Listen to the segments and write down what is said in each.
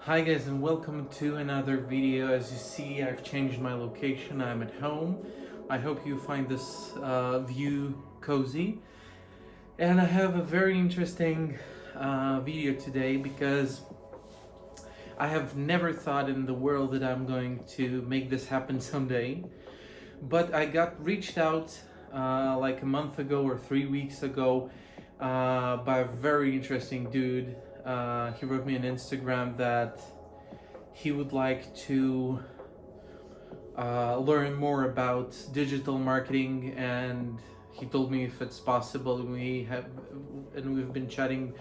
Hi guys, and welcome to another video. As you see, I've changed my location. I'm at home. I hope you find this view cozy. And I have a very interesting video today because I have never thought in the world that I'm going to make this happen someday. But I got reached out like a month ago or 3 weeks ago by a very interesting dude. He wrote me on Instagram that he would like to learn more about digital marketing, and he told me if it's possible. We've been chatting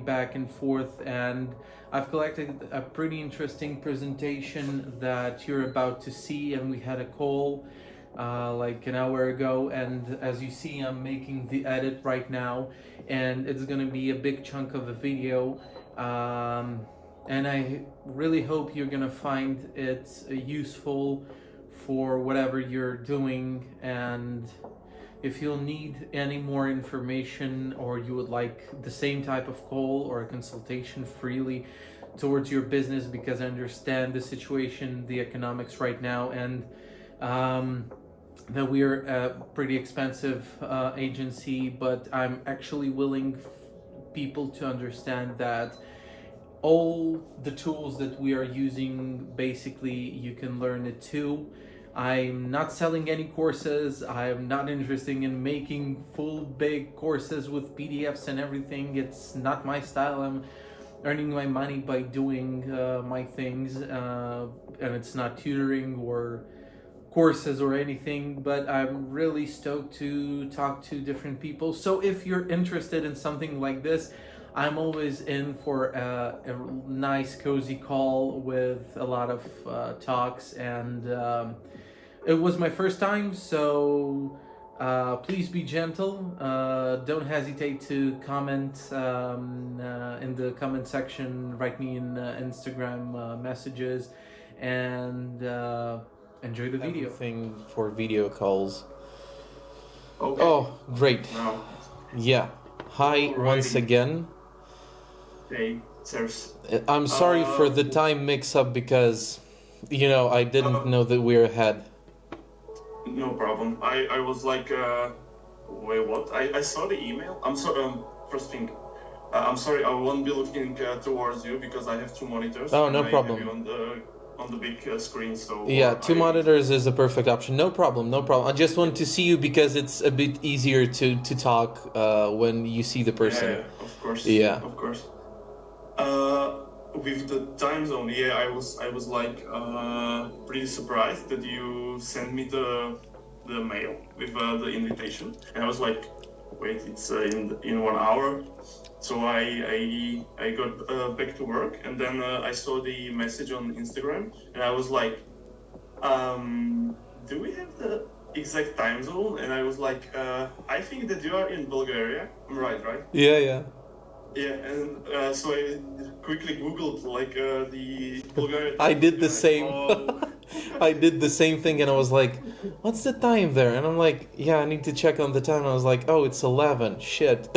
back and forth, and I've collected a pretty interesting presentation that you're about to see, and we had a call like an hour ago, and as you see, I'm making the edit right now, and it's gonna be a big chunk of the video. And I really hope you're gonna find it useful for whatever you're doing. And if you'll need any more information, or you would like the same type of call or a consultation freely towards your business, because I understand the situation, the economics right now, and that we're a pretty expensive agency, but I'm actually willing people to understand that all the tools that we are using, basically you can learn it too. I'm not selling any courses. I'm not interested in making full big courses with PDFs and everything. It's not my style. I'm earning my money by doing my things, and it's not tutoring or courses or anything, but I'm really stoked to talk to different people. So if you're interested in something like this, I'm always in for a nice cozy call with a lot of talks, and it was my first time, so please be gentle. Don't hesitate to comment in the comment section, write me in Instagram messages, and enjoy the video. Everything for video calls. Okay. Oh, great. Now, Yeah. Hi once Alrighty. again. hey, sirs. I'm sorry for the time mix-up because, I didn't know that we were ahead. No problem. I was like, wait, what? I saw the email. I'm sorry. First thing, I'm sorry. I won't be looking towards you because I have two monitors. Oh, and no I problem. have you on the big screen. So Yeah, two monitors is a perfect option. No problem, no problem. I just want to see you because it's a bit easier to talk when you see the person. Yeah, of course. Yeah. Of course. With the time zone, yeah, I was like pretty surprised that you sent me the mail with the invitation, and I was like, wait, it's in 1 hour. So I got back to work, and then I saw the message on Instagram, and I was like, do we have the exact time zone? And I was like, I think that you are in Bulgaria. I'm right? Yeah, yeah. Yeah, and so I quickly Googled like the Bulgarian. I did the same. Oh. I did the same thing, and I was like, "What's the time there?" And I'm like, "Yeah, I need to check on the time." And I was like, "Oh, it's 11. Shit."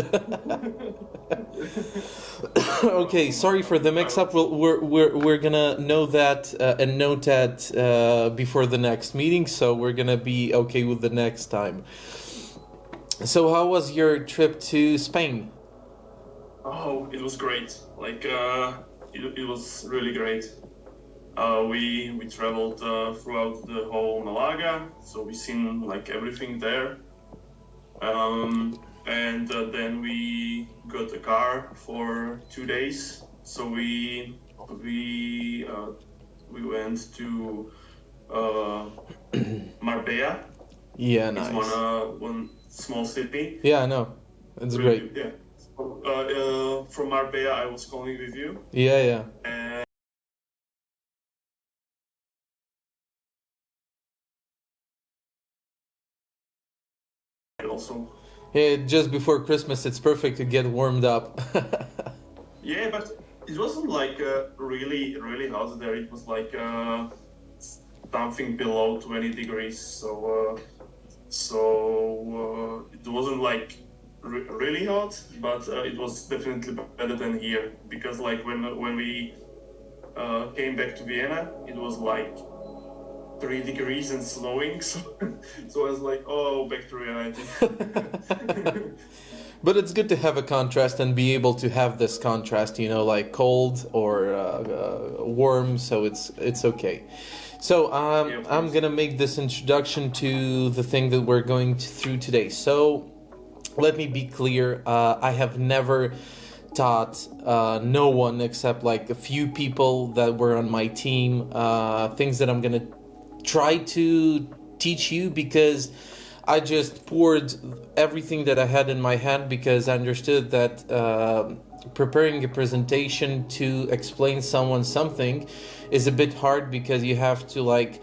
Okay, sorry for the mix-up. We're gonna know that and note that before the next meeting, so we're gonna be okay with the next time. So, how was your trip to Spain? Oh, it was great. Like it was really great. We traveled throughout the whole Malaga, so we seen like everything there. And then we got a car for 2 days. So we went to Marbella. Yeah, It's nice. one small city. Yeah, I know. It's Really, great. yeah. From Marbella, I was calling with you. Yeah, yeah. And also, Yeah, just before Christmas, it's perfect to get warmed up. yeah, but it wasn't like really, really hot there. It was like something below 20 degrees. So it wasn't like really hot, but it was definitely better than here because like when we came back to Vienna, it was like 3 degrees and snowing. So I was like, oh, back to reality. But it's good to have a contrast and be able to have this contrast, you know, like cold or warm. So it's okay. So Yeah, I'm gonna make this introduction to the thing that we're going through today. So let me be clear. I have never taught no one except like a few people that were on my team things that I'm gonna try to teach you, because I just poured everything that I had in my head, because I understood that preparing a presentation to explain someone something is a bit hard, because you have to like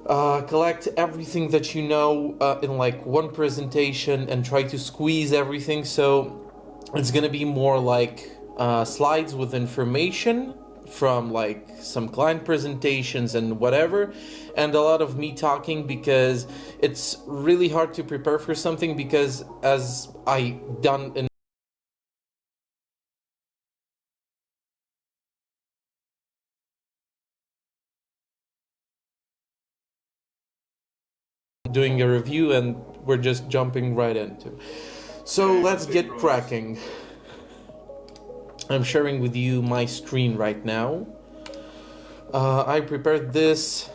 collect everything that you know in like one presentation and try to squeeze everything. So it's gonna be more like slides with information from like some client presentations and whatever, and a lot of me talking, because it's really hard to prepare for something, because as I done in doing a review, and we're just jumping right into. So let's get cracking. I'm sharing with you my screen right now. I prepared this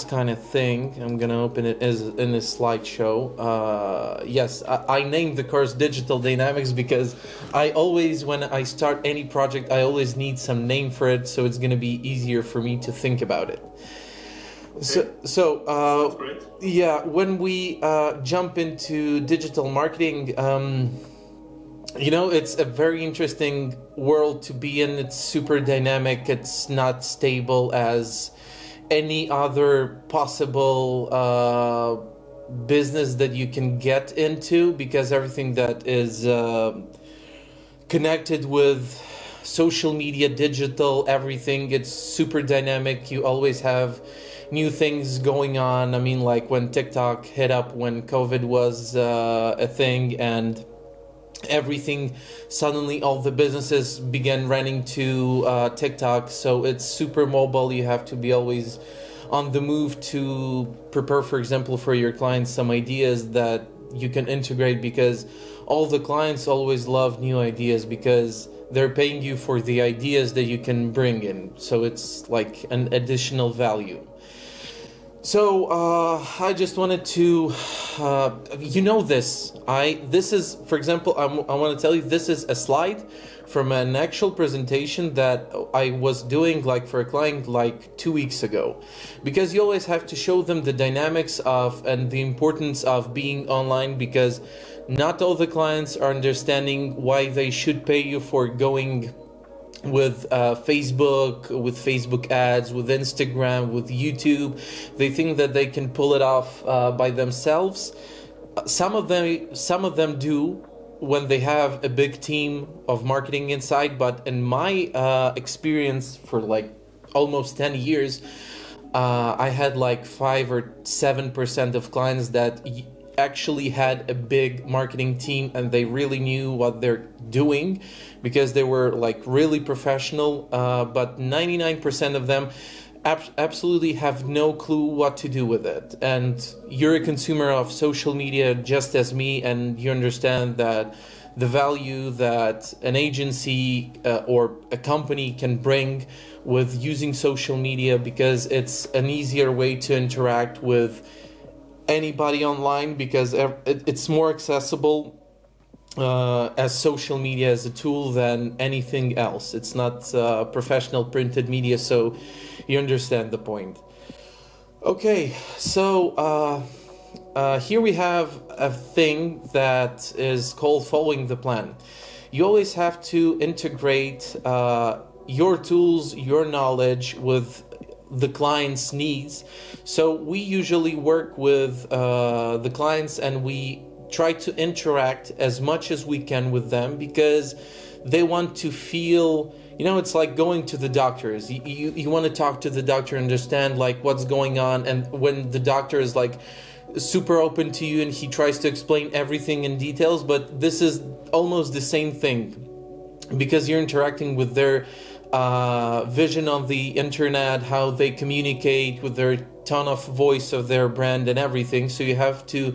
kind of thing. I'm gonna open it as in a slideshow. Yes, I named the course Digital Dynamics because I always, when I start any project, I always need some name for it, so it's gonna be easier for me to think about it. Okay. So Great. yeah, when we jump into digital marketing, you know, it's a very interesting world to be in. It's super dynamic. It's not stable as any other possible business that you can get into, because everything that is connected with social media, digital, everything, it's super dynamic. You always have new things going on. I mean, like when TikTok hit up, when COVID was a thing, and everything, suddenly all the businesses began running to TikTok. So it's super mobile. You have to be always on the move to prepare, for example, for your clients some ideas that you can integrate, because all the clients always love new ideas, because they're paying you for the ideas that you can bring in. So it's like an additional value. So I just wanted to, you know, this is, for example, I want to tell you, this is a slide from an actual presentation that I was doing like for a client like 2 weeks ago, because you always have to show them the dynamics of and the importance of being online, because not all the clients are understanding why they should pay you for going with Facebook ads, with Instagram, with YouTube. They think that they can pull it off by themselves. Some of them do when they have a big team of marketing inside, but in my experience for like almost 10 years, I had like 5 or 7% of clients that actually had a big marketing team, and they really knew what they're doing, because they were like really professional, but 99% of them absolutely have no clue what to do with it. And you're a consumer of social media just as me, and you understand that the value that an agency or a company can bring with using social media, because it's an easier way to interact with anybody online, because it's more accessible as social media as a tool than anything else. It's not professional printed media, so you understand the point. Okay, so here we have a thing that is called following the plan. You always have to integrate your tools, your knowledge with the client's needs. So we usually work with the clients, and we try to interact as much as we can with them, because they want to feel, you know, it's like going to the doctors. You want to talk to the doctor, understand like what's going on, and when the doctor is like super open to you and he tries to explain everything in details, but this is almost the same thing, because you're interacting with their vision on the internet, how they communicate with their tone of voice of their brand and everything. So you have to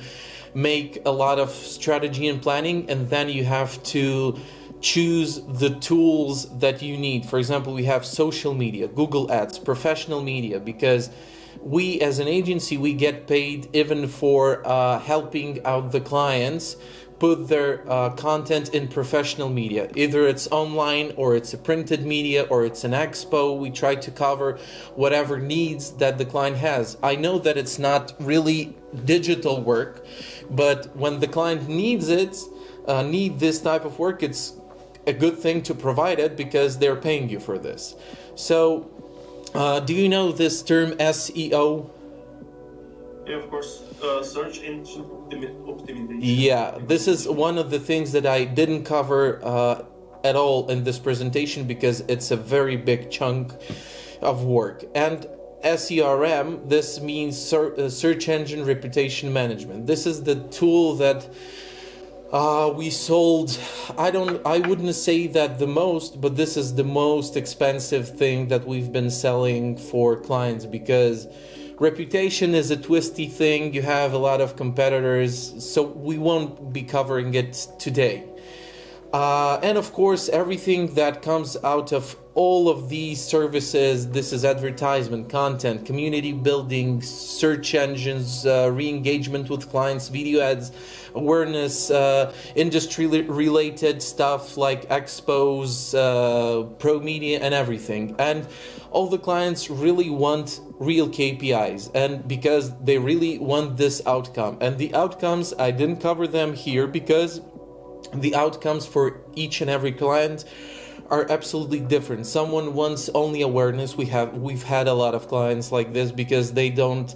make a lot of strategy and planning, and then you have to choose the tools that you need. For example, we have social media, Google Ads, professional media, because we as an agency, we get paid even for helping out the clients put their content in professional media. Either it's online, or it's a printed media, or it's an expo. We try to cover whatever needs that the client has. I know that it's not really digital work, but when the client needs it, need this type of work, it's a good thing to provide it because they're paying you for this. So, do you know this term SEO? Yeah, of course. Search engine optimization. Yeah, this is one of the things that I didn't cover at all in this presentation because it's a very big chunk of work. And SERM, this means search engine reputation management. This is the tool that we sold. I wouldn't say that the most, but this is the most expensive thing that we've been selling for clients, because reputation is a twisty thing. You have a lot of competitors, so we won't be covering it today. And of course, everything that comes out of all of these services, this is advertisement, content, community building, search engines, re-engagement with clients, video ads, awareness, industry-related stuff like expos, pro media, and everything. And all the clients really want real KPIs, and because they really want this outcome. And the outcomes, I didn't cover them here because the outcomes for each and every client are absolutely different. Someone wants only awareness. We've had a lot of clients like this because they don't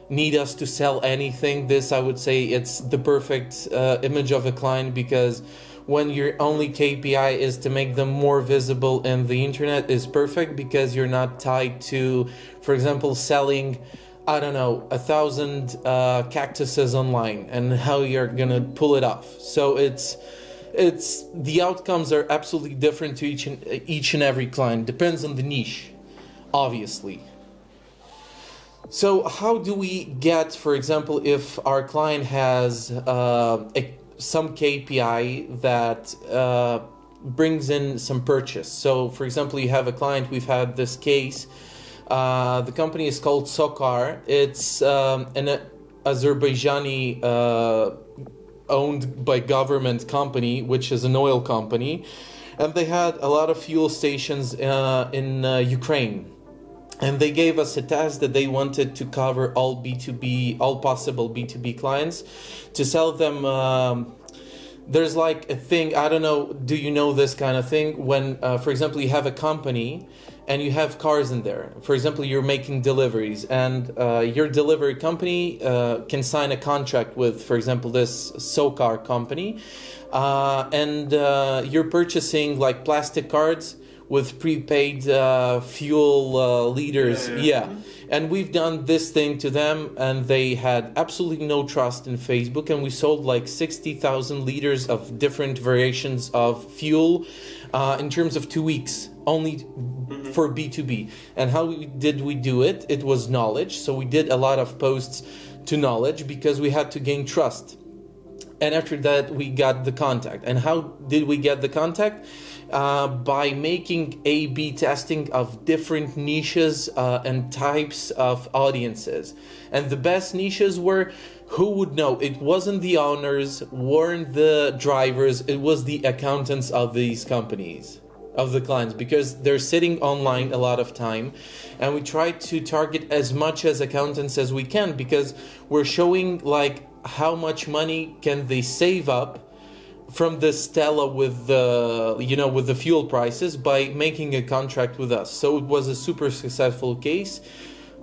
need us to sell anything. This, I would say, it's the perfect image of a client, because when your only KPI is to make them more visible in the internet, is perfect, because you're not tied to, for example, selling, I don't know, 1,000 cactuses online and how you're gonna pull it off. So it's the outcomes are absolutely different to each and every client. Depends on the niche, obviously. So how do we get, for example, if our client has some KPI that brings in some purchase? So, for example, you have a client, we've had this case. The company is called Sokar. It's an Azerbaijani owned by government company, which is an oil company. And they had a lot of fuel stations in Ukraine. And they gave us a task that they wanted to cover all B2B, all possible B2B clients, to sell them. There's like a thing, I don't know, do you know this kind of thing? When, for example, you have a company and you have cars in there. For example, you're making deliveries, and your delivery company can sign a contract with, for example, this Sokar company, and you're purchasing like plastic cards with prepaid fuel liters. Yeah. And we've done this thing to them, and they had absolutely no trust in Facebook, and we sold like 60,000 liters of different variations of fuel in terms of 2 weeks, only for B2B. And how did we do it? It was knowledge. So we did a lot of posts to knowledge because we had to gain trust. And after that, we got the contact. And how did we get the contact? By making A/B testing of different niches and types of audiences. And the best niches were, who would know? It wasn't the owners, weren't the drivers, it was the accountants of these companies, of the clients, because they're sitting online a lot of time. And we try to target as much as accountants as we can, because we're showing like how much money can they save up from the Stella with the fuel prices by making a contract with us. So it was a super successful case,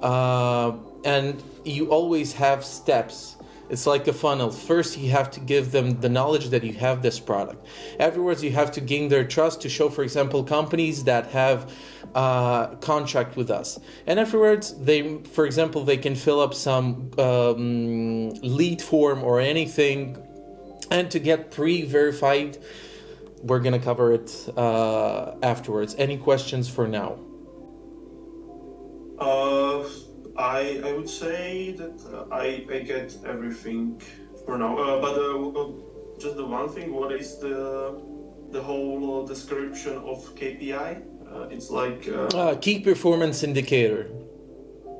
and you always have steps. It's like a funnel. First, you have to give them the knowledge that you have this product. Afterwards, you have to gain their trust to show, for example, companies that have contract with us. And afterwards, for example, they can fill up some lead form or anything, and to get pre-verified we're gonna cover it afterwards. Any questions for now? I would say that I get everything for now. But just the one thing, what is the whole description of KPI? It's like Key performance indicator.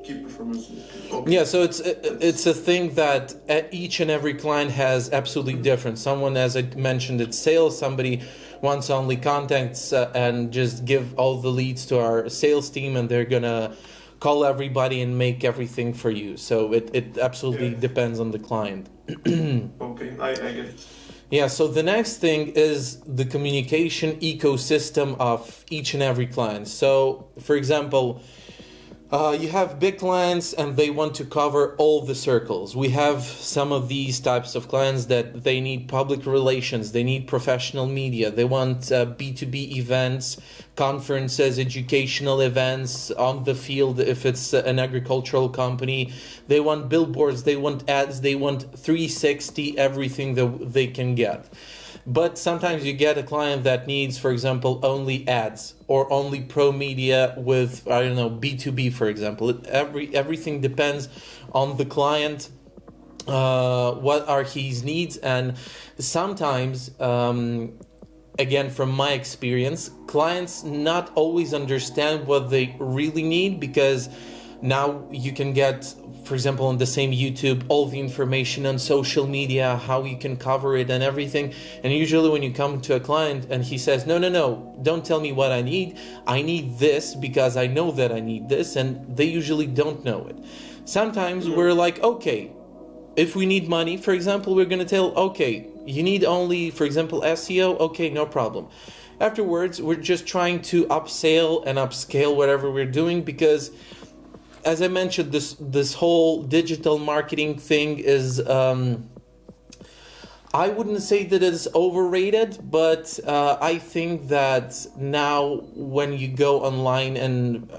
key performance indicator. Okay. Yeah, so it's a thing that each and every client has absolutely different. Someone, as I mentioned, it's sales. Somebody wants only contacts and just give all the leads to our sales team, and they're gonna call everybody and make everything for you. So it absolutely depends on the client. Okay, I get it. Yeah, so the next thing is the communication ecosystem of each and every client. So, for example, you have big clients and they want to cover all the circles. We have some of these types of clients that they need public relations, they need professional media, they want B2B events, conferences, educational events on the field if it's an agricultural company. They want billboards, they want ads, they want 360, everything that they can get. But sometimes you get a client that needs, for example, only ads or only pro media with, I don't know, B2B, for example. Everything depends on the client, what are his needs. And sometimes, again, from my experience, clients not always understand what they really need, because now you can get, for example, on the same YouTube, all the information on social media, how you can cover it and everything. And usually when you come to a client and he says, no, don't tell me what I need this because I know that I need this, and they usually don't know it. Sometimes we're like, okay, if we need money, for example, we're going to tell, okay, you need only, for example, SEO, okay, no problem. Afterwards, we're just trying to upsell and upscale whatever we're doing, because as I mentioned, this whole digital marketing thing is, I wouldn't say that it's overrated, but I think that now when you go online, and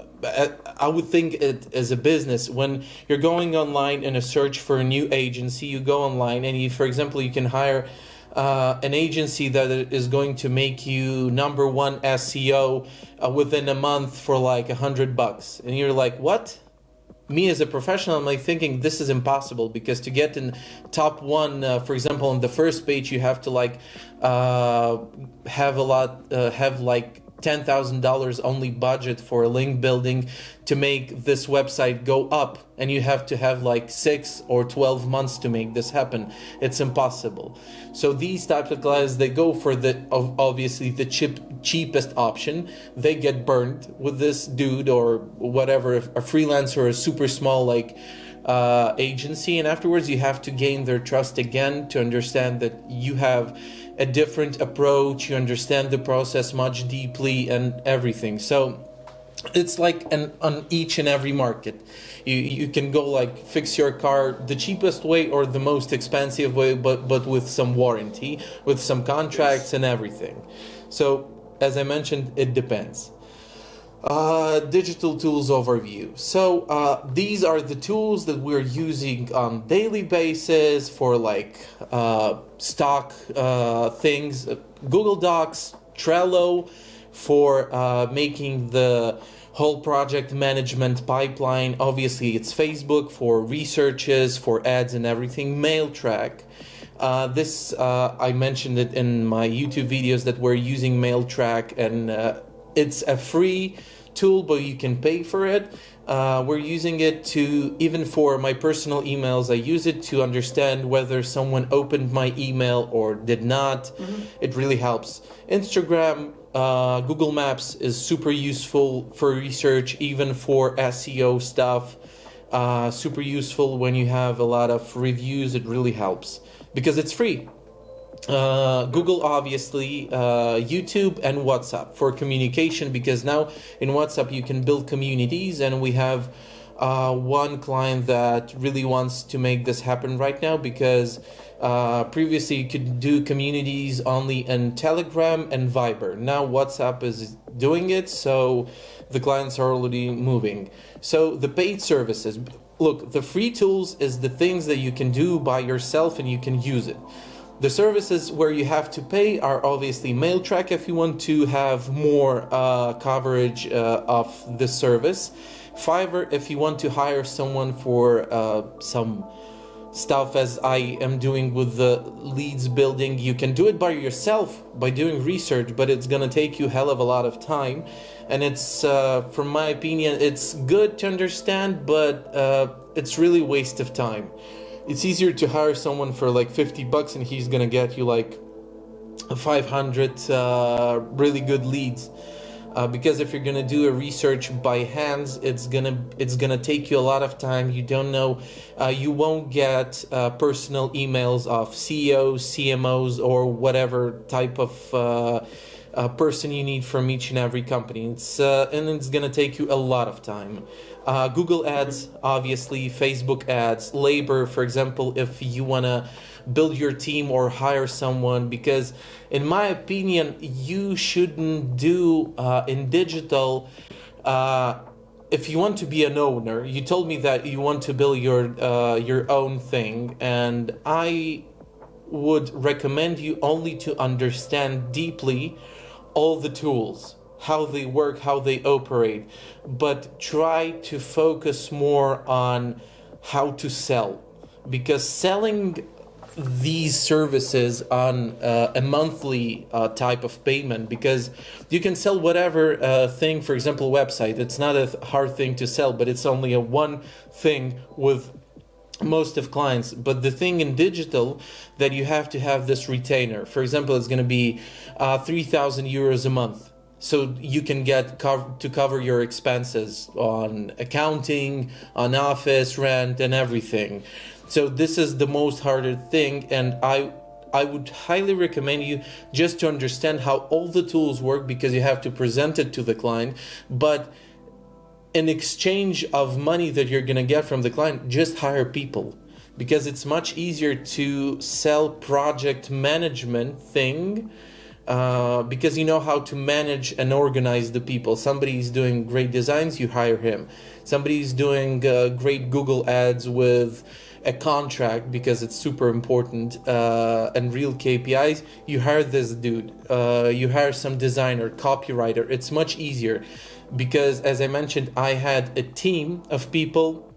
I would think it as a business, when you're going online in a search for a new agency, you go online and you, for example, you can hire an agency that is going to make you #1 SEO within a month for like $100, and you're like, what? Me as a professional, I'm like thinking this is impossible, because to get in top one, for example, on the first page, you have to like have like $10,000 only budget for link building to make this website go up, and you have to have like 6 or 12 months to make this happen. It's impossible. So these types of clients, they go for obviously the cheapest option. They get burned with this dude or whatever, a freelancer or a super small like agency, and afterwards you have to gain their trust again to understand that you have a different approach, you understand the process much deeply and everything. So it's like on each and every market. You can go like fix your car the cheapest way or the most expensive way, but with some warranty, with some contracts and everything. So as I mentioned, it depends. Digital tools overview. So these are the tools that we're using on daily basis for like stock things. Google Docs, Trello for making the whole project management pipeline. Obviously it's Facebook for researches, for ads and everything. MailTrack. This I mentioned it in my YouTube videos that we're using MailTrack, and it's a free tool, but you can pay for it. We're using it to, even for my personal emails, I use it to understand whether someone opened my email or did not. Mm-hmm. It really helps. Instagram, Google Maps is super useful for research, even for SEO stuff. Super useful when you have a lot of reviews. It really helps because it's free. Google, obviously, YouTube and WhatsApp for communication, because now in WhatsApp you can build communities, and we have one client that really wants to make this happen right now, because previously you could do communities only in Telegram and Viber. Now WhatsApp is doing it, so the clients are already moving. So the paid services, look, the free tools is the things that you can do by yourself and you can use it. The services where you have to pay are obviously MailTrack if you want to have more coverage of the service. Fiverr if you want to hire someone for some stuff, as I am doing with the leads building. You can do it by yourself by doing research, but it's gonna take you a hell of a lot of time, and it's from my opinion it's good to understand, but it's really a waste of time. It's easier to hire someone for like $50 and he's gonna get you like 500 really good leads. Because if you're gonna do a research by hands, it's gonna take you a lot of time. You don't know, you won't get personal emails of CEOs, CMOs, or whatever type of person you need from each and every company. And it's gonna take you a lot of time. Google ads, obviously, Facebook ads, labor, for example, if you wanna build your team or hire someone, because in my opinion you shouldn't do in digital, if you want to be an owner. You told me that you want to build your own thing, and I would recommend you only to understand deeply all the tools, how they work, how they operate, but try to focus more on how to sell, because selling these services on a monthly type of payment, because you can sell whatever thing, for example website, it's not a hard thing to sell, but it's only a one thing with most of clients. But the thing in digital, that you have to have this retainer. For example, it's going to be 3,000 euros a month, so you can get to cover your expenses on accounting, on office rent and everything. So this is the most harder thing, and I would highly recommend you just to understand how all the tools work, because you have to present it to the client. But in exchange of money that you're gonna get from the client, just hire people, because it's much easier to sell project management thing, because you know how to manage and organize the people. Somebody's doing great designs, you hire him. Somebody's doing great Google ads with a contract, because it's super important, and real KPIs, you hire this dude. You hire some designer, copywriter. It's much easier, because as I mentioned, I had a team of people.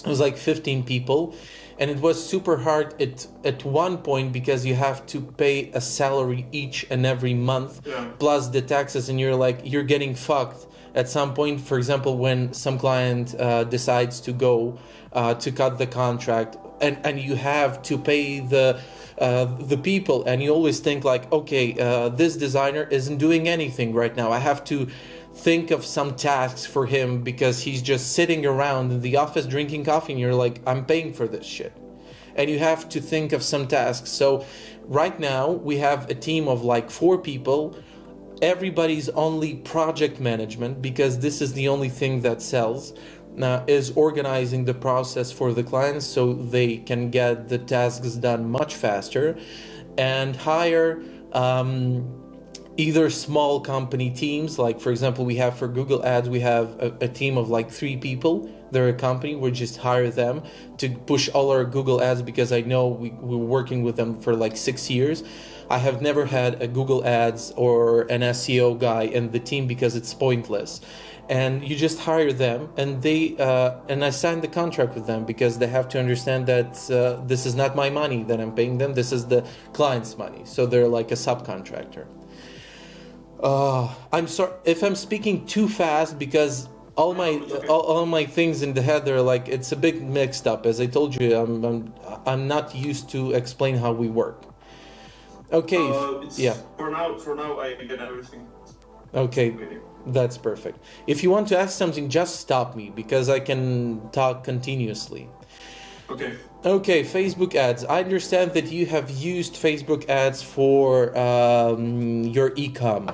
It was like 15 people, and it was super hard at one point, because you have to pay a salary each and every month, plus the taxes, and you're getting fucked at some point. For example, when some client decides to go to cut the contract, and you have to pay the people, and you always think like, okay, this designer isn't doing anything right now, I have to think of some tasks for him, because he's just sitting around in the office drinking coffee, and you're like, I'm paying for this shit, and you have to think of some tasks. So right now we have a team of like 4 people. Everybody's only project management, because this is the only thing that sells, is organizing the process for the clients so they can get the tasks done much faster, and hire either small company teams. Like for example, we have for Google ads, we have a team of like 3 people. They're a company, we just hire them to push all our Google ads, because I know we're working with them for like 6 years. I have never had a Google ads or an SEO guy in the team, because it's pointless. And you just hire them, and and I signed the contract with them, because they have to understand that this is not my money that I'm paying them, this is the client's money. So they're like a subcontractor. I'm sorry if I'm speaking too fast, because all my things in the head, they're like, it's a bit mixed up. As I told you, I'm not used to explain how we work. Okay. Yeah. For now, I get everything. Okay. That's perfect. If you want to ask something, just stop me, because I can talk continuously. Okay, Facebook ads. I understand that you have used Facebook ads for your e-com.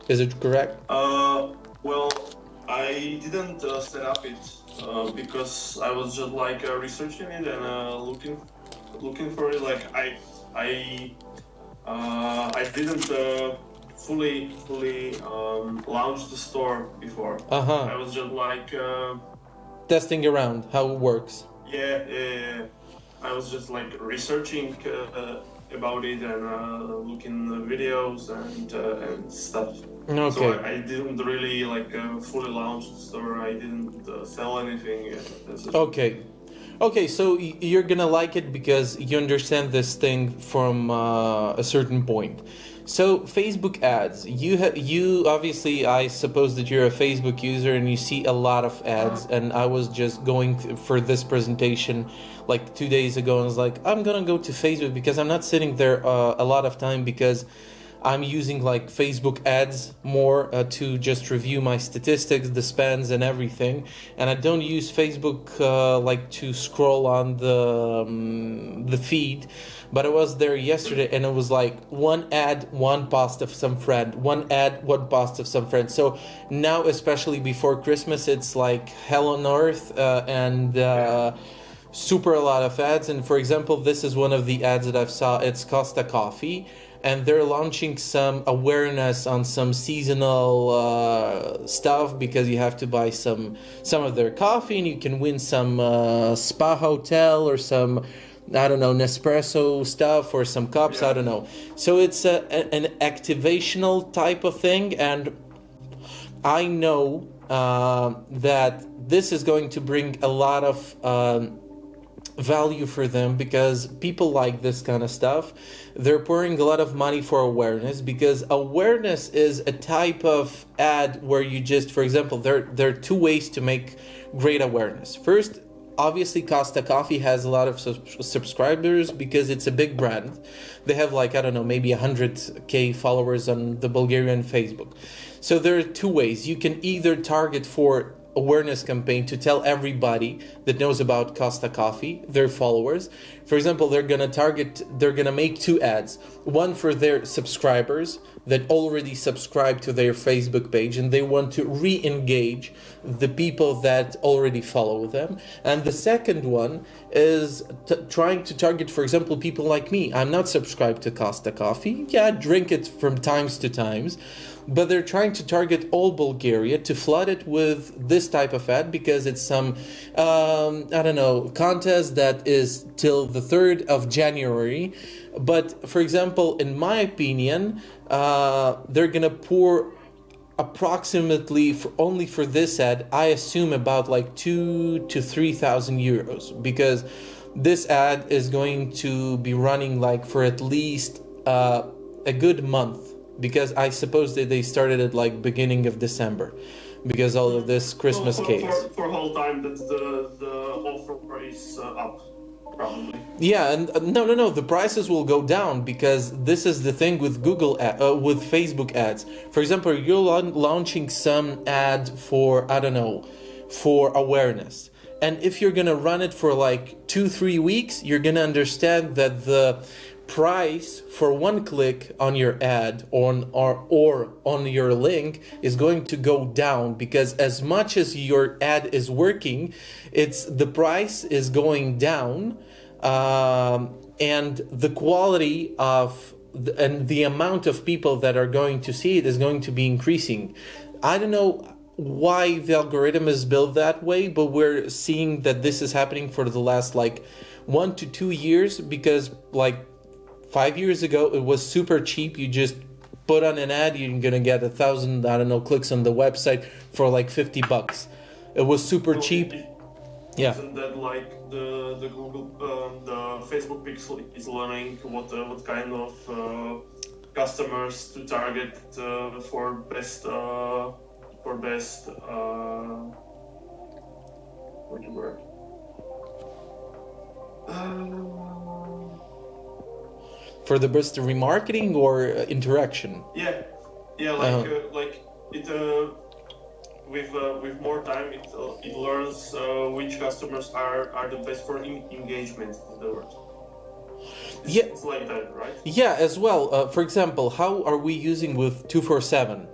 Is it correct? Well, I didn't set up it because I was just like researching it and looking for it. Like I didn't fully launch the store before. I was just like testing around how it works. Yeah. I was just like researching about it and looking videos and stuff. Okay. So I didn't really like fully launch the store. I didn't sell anything yet. Okay. Okay, so you're gonna like it because you understand this thing from a certain point. So Facebook ads, you obviously, I suppose that you're a Facebook user and you see a lot of ads. And I was just going for this presentation like 2 days ago, and I was like, I'm gonna go to Facebook because I'm not sitting there a lot of time because I'm using like Facebook ads more to just review my statistics, the spends and everything, and I don't use Facebook like to scroll on the feed. But I was there yesterday, and it was like one ad, one post of some friend, one ad, one post of some friend. So now, especially before Christmas, it's like hell on earth and super a lot of ads. And for example, this is one of the ads that I've saw. It's Costa Coffee, and they're launching some awareness on some seasonal stuff because you have to buy some of their coffee and you can win some spa hotel or some, I don't know, Nespresso stuff or some cups, I don't know. So it's an activational type of thing, and I know that this is going to bring a lot of value for them because people like this kind of stuff. They're pouring a lot of money for awareness because awareness is a type of ad where you just, for example, there are two ways to make great awareness. First, obviously Costa Coffee has a lot of subscribers because it's a big brand. They have like, I don't know, maybe 100k followers on the Bulgarian Facebook. So there are two ways. You can either target for awareness campaign to tell everybody that knows about Costa Coffee, their followers. For example, they're gonna make two ads. One for their subscribers that already subscribe to their Facebook page and they want to re-engage the people that already follow them. And the second one is trying to target, for example, people like me. I'm not subscribed to Costa Coffee. Yeah, I drink it from times to times. But they're trying to target all Bulgaria to flood it with this type of ad because it's some, I don't know, contest that is till the 3rd of January. But for example, in my opinion, they're going to pour approximately only for this ad, I assume about like 2,000 to 3,000 euros because this ad is going to be running like for at least a good month. Because I suppose that they started at like beginning of December, because all of this Christmas chaos. For whole time that the offer is up, probably. Yeah, and no, the prices will go down because this is the thing with with Facebook ads. For example, you're launching some ad for, I don't know, for awareness. And if you're gonna run it for like 2-3 weeks, you're gonna understand that the price for one click on your ad or on your link is going to go down because as much as your ad is working, the price is going down, and the quality of and the amount of people that are going to see it is going to be increasing. I don't know why the algorithm is built that way, but we're seeing that this is happening for the last like 1 to 2 years because like 5 years ago, it was super cheap. You just put on an ad, you're gonna get 1,000, I don't know, clicks on the website for like $50. It was super cheap. Yeah. Isn't that like the Google, the Facebook Pixel is learning what kind of customers to target for best what's the word? For the best remarketing or interaction? Yeah, like it with more time it learns which customers are the best for engagement. In the word. It's like that, right? Yeah, as well. For example, how are we using with 247?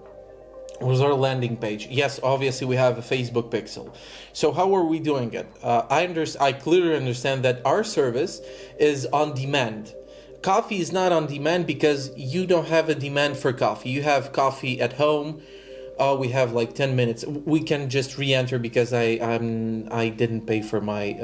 Was our landing page? Yes, obviously we have a Facebook pixel. So how are we doing it? I clearly understand that our service is on demand. Coffee is not on demand because you don't have a demand for coffee. You have coffee at home. oh, we have like 10 minutes. We can just re-enter because I didn't pay for my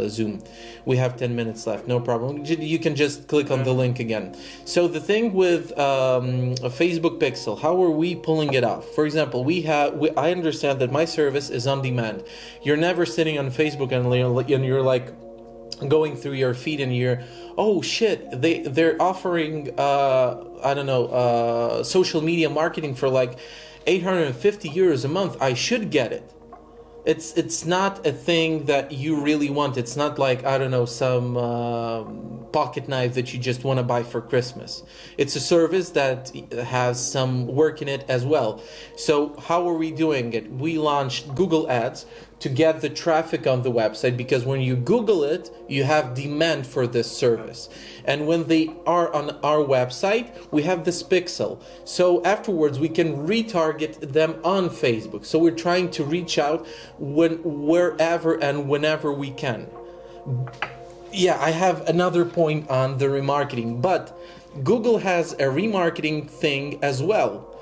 Zoom. We have 10 minutes left, no problem. You can just click on the link again. So the thing with a Facebook Pixel, how are we pulling it off? For example, I understand that my service is on demand. You're never sitting on Facebook and you're like going through your feed and you're, oh shit, they're offering social media marketing for like 850 euros a month. I should get it. It's not a thing that you really want. It's not like, I don't know, some pocket knife that you just want to buy for Christmas. It's a service that has some work in it as well. So how are we doing it? We launched Google Ads to get the traffic on the website, because when you Google it, you have demand for this service. And when they are on our website, we have this pixel. So afterwards, we can retarget them on Facebook. So we're trying to reach out wherever and whenever we can. Yeah, I have another point on the remarketing, but Google has a remarketing thing as well.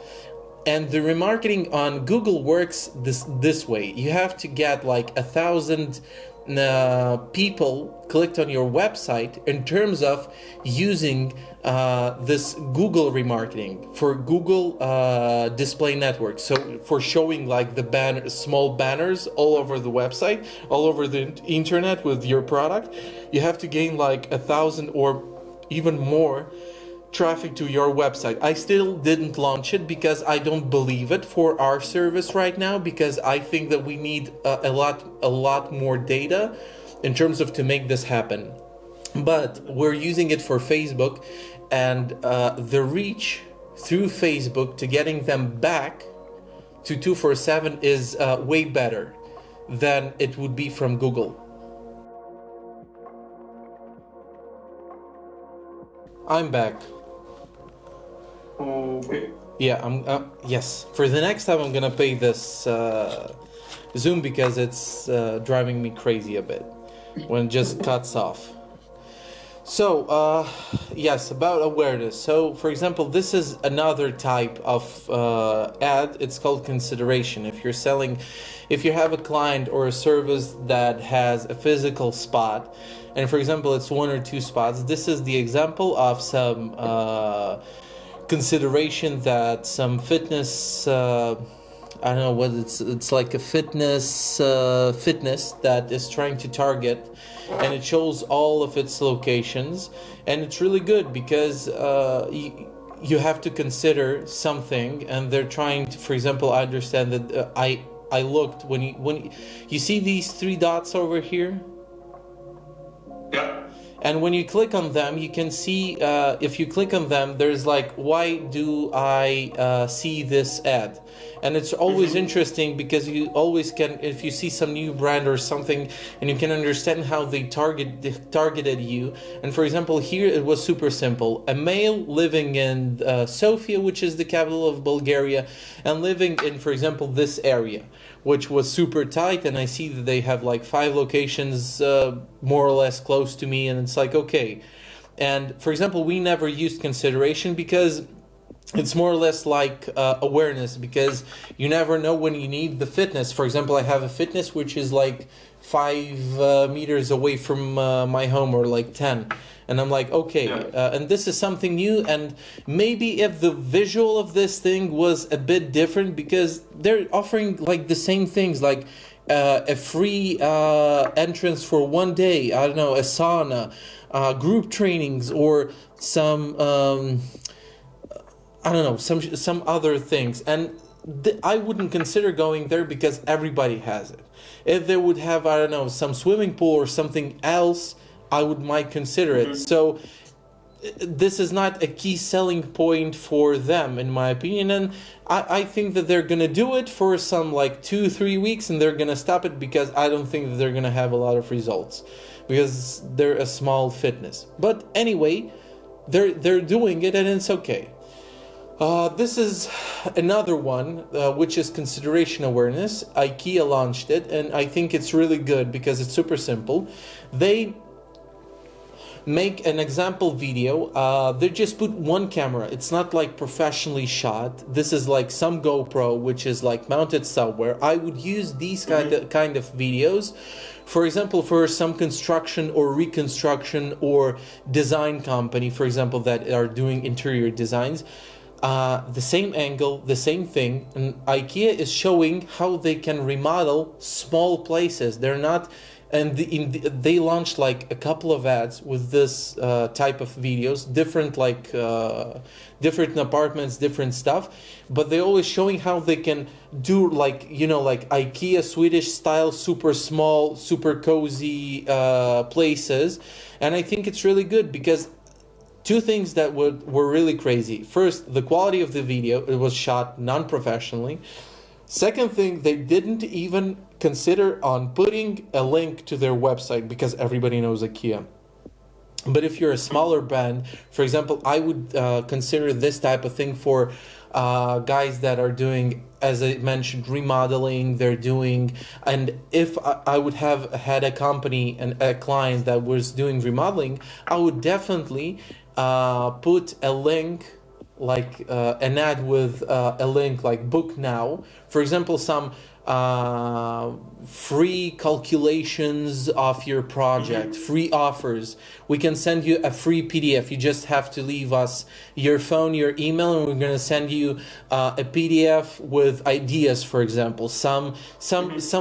And the remarketing on Google works this way. You have to get like 1,000 people clicked on your website in terms of using this Google remarketing for Google display network. So for showing like the small banners all over the website, all over the internet with your product, you have to gain like 1,000 or even more traffic to your website. I still didn't launch it because I don't believe it for our service right now, because I think that we need a lot more data in terms of to make this happen. But we're using it for Facebook, and the reach through Facebook to getting them back to 247 is way better than it would be from Google. I'm back. Okay. Yeah, yes. For the next time, I'm gonna pay this Zoom because it's driving me crazy a bit when it just cuts off. So, yes, about awareness. So, for example, this is another type of ad. It's called consideration. If you have a client or a service that has a physical spot, and for example, it's 1 or 2 spots, this is the example of some consideration that some fitness, I don't know what it's like a fitness that is trying to target, and it shows all of its locations, and it's really good because you have to consider something, and they're trying to, for example, I understand that I looked when you see these 3 dots over here. Yeah. And when you click on them, you can see, if you click on them, there's like, why do I see this ad? And it's always interesting because you always can, if you see some new brand or something, and you can understand how they targeted you. And for example, here it was super simple. A male living in Sofia, which is the capital of Bulgaria, and living in, for example, this area, which was super tight, and I see that they have like 5 locations more or less close to me, and it's like, okay. And for example, we never used consideration because it's more or less like awareness, because you never know when you need the fitness. For example, I have a fitness which is like 5 meters away from my home, or like 10. And I'm like, okay, and this is something new, and maybe if the visual of this thing was a bit different, because they're offering like the same things, like a free entrance for 1 day, I don't know, a sauna, group trainings, or some, I don't know, some other things. And I wouldn't consider going there because everybody has it. If they would have, I don't know, some swimming pool or something else, I might consider it. So this is not a key selling point for them, in my opinion, and I think that they're gonna do it for some like 2-3 weeks, and they're gonna stop it because I don't think that they're gonna have a lot of results, because they're a small fitness. But anyway, they're doing it, and it's okay. This is another one, which is consideration awareness. IKEA launched it, and I think it's really good because it's super simple. make an example video. They just put one camera. It's not like professionally shot. This is like some GoPro, which is like mounted somewhere. I would use these kind of videos, for example, for some construction or reconstruction or design company, for example, that are doing interior designs. The same angle, the same thing, and IKEA is showing how they can remodel small places. They're not, and they launched like a couple of ads with this type of videos, different different apartments, different stuff, but they're always showing how they can do like, you know, like IKEA Swedish style, super small, super cozy places, and I think it's really good because two things that were really crazy. First, the quality of the video, it was shot non-professionally. Second thing, they didn't even consider on putting a link to their website because everybody knows IKEA. But if you're a smaller brand, for example, I would consider this type of thing for guys that are doing, as I mentioned, remodeling, they're doing, and if I would have had a company and a client that was doing remodeling, I would definitely put a link, like an ad with a link like book now, for example, some free calculations of your project, free offers. We can send you a free PDF. You just have to leave us your phone, your email, and we're going to send you a PDF with ideas, for example, some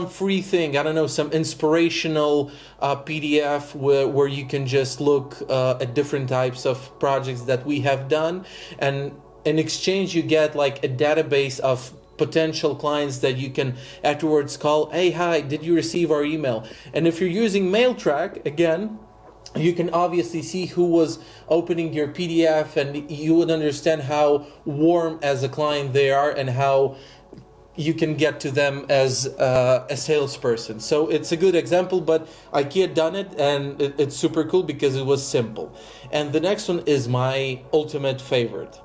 free thing, I don't know, some inspirational PDF where you can just look at different types of projects that we have done, and in exchange you get like a database of potential clients that you can afterwards call. Hey, hi, did you receive our email? And if you're using MailTrack, again, you can obviously see who was opening your PDF, and you would understand how warm as a client they are and how you can get to them as a salesperson. So it's a good example, but IKEA done it, and it's super cool because it was simple. And the next one is my ultimate favorite.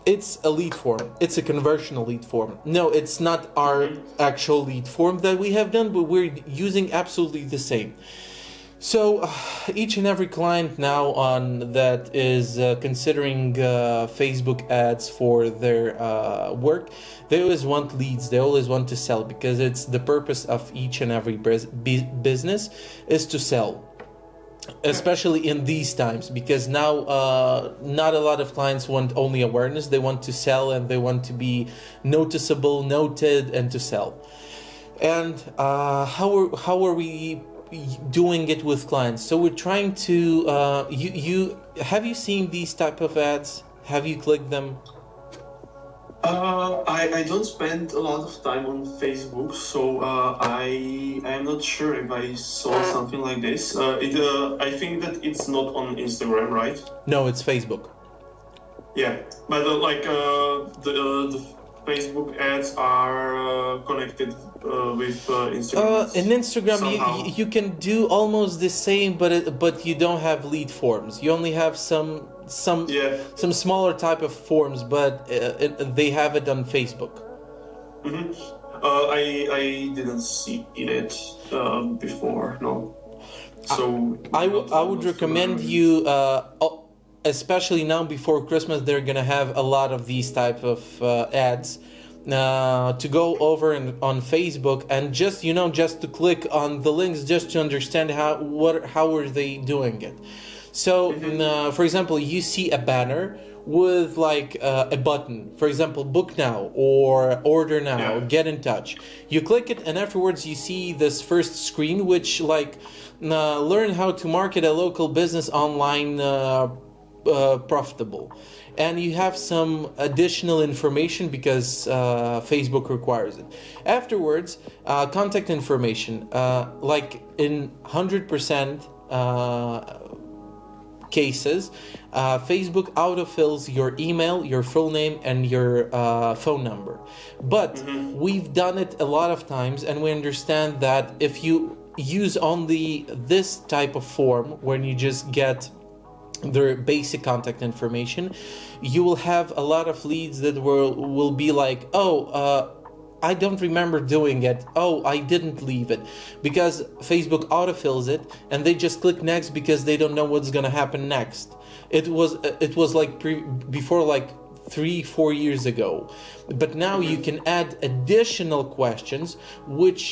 It's a lead form. It's a conversion lead form. No, it's not our actual lead form that we have done, but we're using absolutely the same. So each and every client now on that is considering Facebook ads for their work, they always want leads. They always want to sell, because it's the purpose of each and every business is to sell. Especially in these times, because now not a lot of clients want only awareness. They want to sell, and they want to be noticeable, noted, and to sell. And how are we doing it with clients? So we're trying to you have you seen these type of ads? Have you clicked them? I don't spend a lot of time on Facebook, so I am not sure if I saw something like this. I think that it's not on Instagram, right? No, it's Facebook. Yeah, but the Facebook ads are connected with Instagram. In Instagram, you can do almost the same, but you don't have lead forms. You only have some smaller type of forms, but they have it on Facebook. Mm-hmm. I didn't see it before, no. So I would recommend you, especially now before Christmas, they're gonna have a lot of these type of ads. To go over on Facebook and just to click on the links, just to understand how are they doing it. So, for example, you see a banner with like a button, for example, book now or order now, get in touch. You click it, and afterwards you see this first screen, which learn how to market a local business online profitable. And you have some additional information because Facebook requires it. Afterwards, contact information, like in 100% cases, Facebook autofills your email, your full name, and your phone number. But we've done it a lot of times, and we understand that if you use only this type of form, when you just get their basic contact information, you will have a lot of leads that will be like, I don't remember doing it. Oh, I didn't leave it, because Facebook autofills it and they just click next because they don't know what's gonna happen next. It was like before, like 3-4 years ago, but now you can add additional questions, which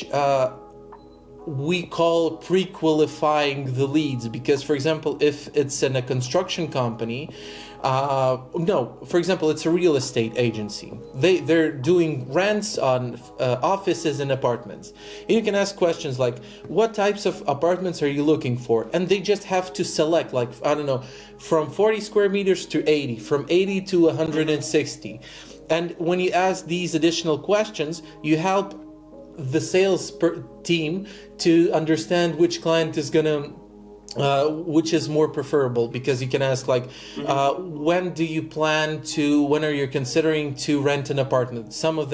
we call pre-qualifying the leads. Because, for example, if it's in a construction company, no, for example, it's a real estate agency. They're doing rents on offices and apartments. And you can ask questions like, what types of apartments are you looking for? And they just have to select, like, I don't know, from 40 square meters to 80, from 80 to 160. And when you ask these additional questions, you help the sales team to understand which client is gonna which is more preferable, because you can ask like, when are you considering to rent an apartment? Some of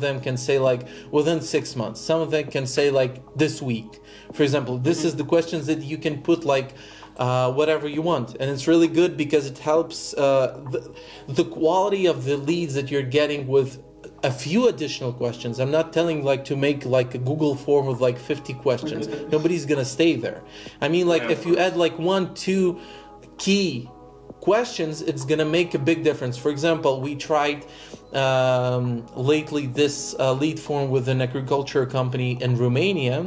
them can say like within 6 months. Some of them can say like this week, for example. This is the questions that you can put like whatever you want, and it's really good because it helps the quality of the leads that you're getting with a few additional questions. I'm not telling like to make like a Google form with like 50 questions. Nobody's gonna stay there. I mean, like if you add like 1-2 key questions, it's gonna make a big difference. For example, we tried lately this lead form with an agriculture company in Romania,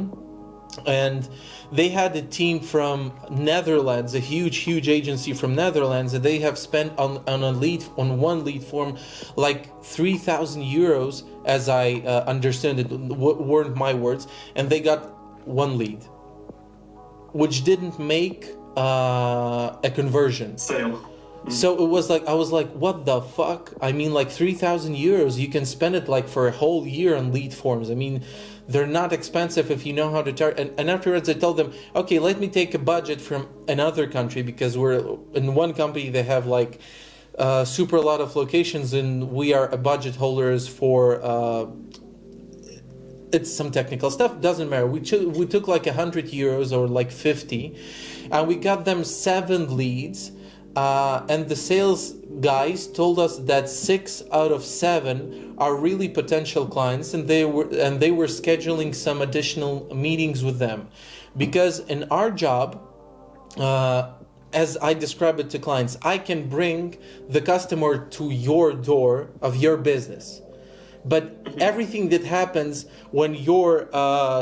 and they had a team from Netherlands, a huge agency from Netherlands, and they have spent on one lead form like 3,000 euros, as I understand it, weren't my words, and they got one lead, which didn't make a conversion. Sale. So it was like, I was like, what the fuck? I mean, like 3,000 euros, you can spend it like for a whole year on lead forms. I mean, they're not expensive if you know how to target. And afterwards I told them, okay, let me take a budget from another country, because we're in one company, they have like super a lot of locations, and we are a budget holders for it's some technical stuff, doesn't matter. We took like 100 euros or like 50, and we got them 7 leads. And the sales guys told us that 6 out of 7 are really potential clients, and they were scheduling some additional meetings with them, because in our job, as I describe it to clients, I can bring the customer to your door of your business. But everything that happens when your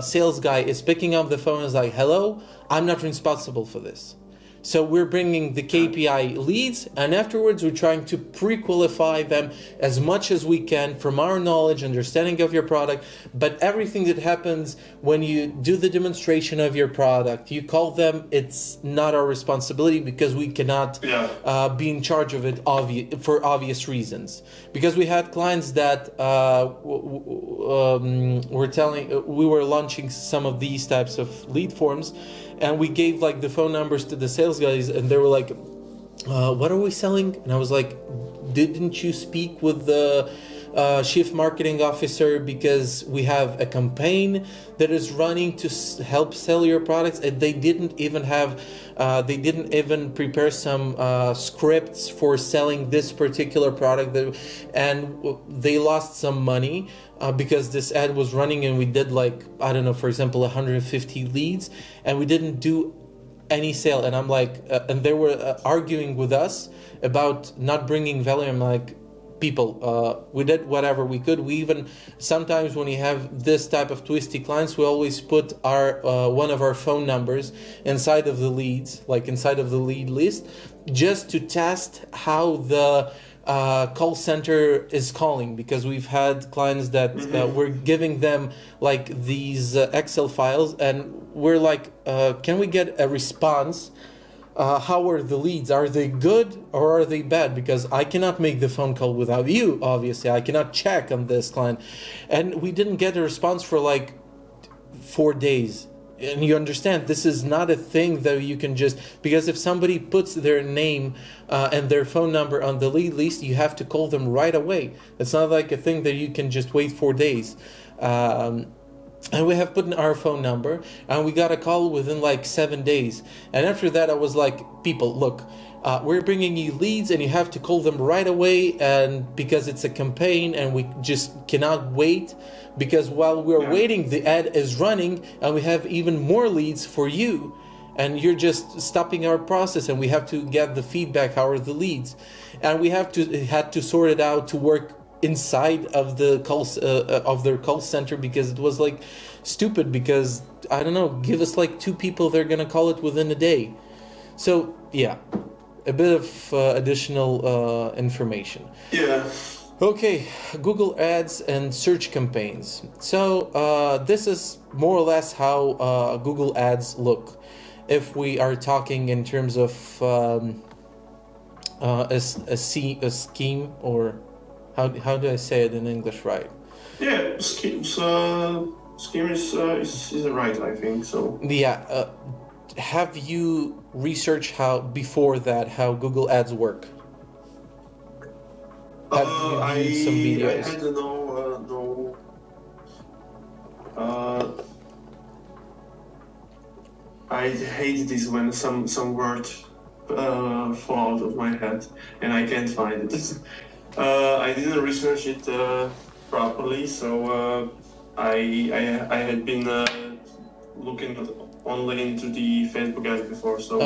sales guy is picking up the phone is like, hello, I'm not responsible for this. So we're bringing the KPI leads, and afterwards we're trying to pre-qualify them as much as we can from our knowledge, understanding of your product. But everything that happens when you do the demonstration of your product, you call them, it's not our responsibility, because we cannot be in charge of it for obvious reasons. Because we had clients that we were launching some of these types of lead forms, and we gave like the phone numbers to the sales guys, and they were like, what are we selling? And I was like, didn't you speak with the chief marketing officer, because we have a campaign that is running to help sell your products? And they didn't even prepare some scripts for selling this particular product, and they lost some money because this ad was running, and we did like, I don't know, for example, 150 leads, and we didn't do any sale. And I'm like, and they were arguing with us about not bringing value. I'm like, people, we did whatever we could. We even sometimes, when you have this type of twisty clients, we always put our one of our phone numbers inside of the leads, like inside of the lead list, just to test how the call center is calling, because we've had clients that we're giving them like these Excel files, and we're like, can we get a response? How are the leads? Are they good or are they bad? Because I cannot make the phone call without you, obviously. I cannot check on this client. And we didn't get a response for like 4 days. And you understand, this is not a thing that you can just, because if somebody puts their name and their phone number on the lead list, you have to call them right away. It's not like a thing that you can just wait 4 days. And we have put in our phone number, and we got a call within like 7 days. And after that, I was like, people, look, we're bringing you leads and you have to call them right away, and because it's a campaign and we just cannot wait, because while we're waiting the ad is running and we have even more leads for you, and you're just stopping our process and we have to get the feedback, how are the leads, and we had to sort it out to work inside of the calls of their call center, because it was like stupid, because I don't know, give us like 2 people, they're gonna call it within a day. So yeah, a bit of additional information. Yeah. Okay, Google Ads and search campaigns. So this is more or less how Google Ads look. If we are talking in terms of a scheme, or how do I say it in English, right? Yeah, scheme is right, I think so. Yeah. Have you researched how Google Ads work? Have you viewed some videos? I had I hate this when some word fall out of my head and I can't find it. I didn't research it properly, so I had been looking only into the Facebook ads before, so.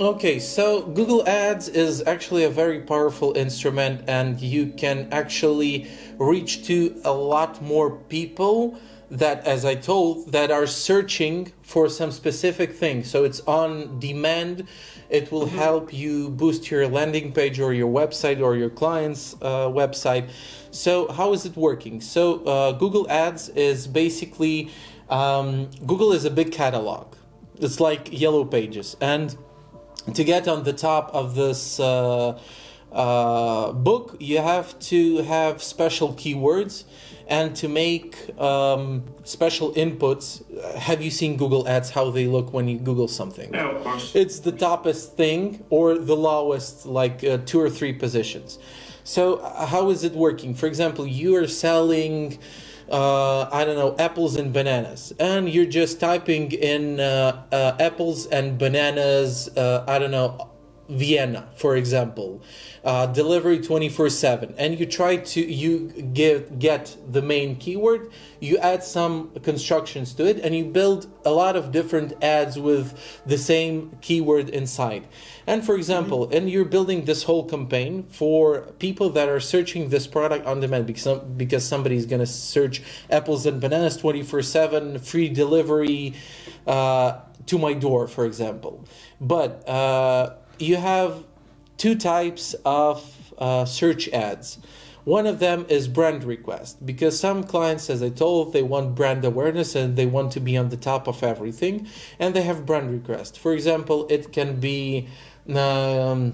Okay, so Google Ads is actually a very powerful instrument, and you can actually reach to a lot more people that, as I told, that are searching for some specific thing. So it's on demand. It will help you boost your landing page or your website or your client's website. So how is it working? So Google Ads is basically, Google is a big catalog. It's like Yellow Pages, and to get on the top of this book, you have to have special keywords and to make special inputs. Have you seen Google Ads, how they look when you Google something? Yeah, of course. It's the toppest thing or the lowest, like 2 or 3 positions. So how is it working? For example, you are selling I don't know, apples and bananas, and you're just typing in apples and bananas, I don't know, Vienna, for example, delivery 24/7, and you try to get the main keyword, you add some constructions to it, and you build a lot of different ads with the same keyword inside. And for example, and you're building this whole campaign for people that are searching this product on demand, because somebody's going to search apples and bananas 24/7, free delivery to my door, for example. But you have 2 types of search ads. One of them is brand request, because some clients, as I told, they want brand awareness and they want to be on the top of everything, and they have brand request. For example, it can be, I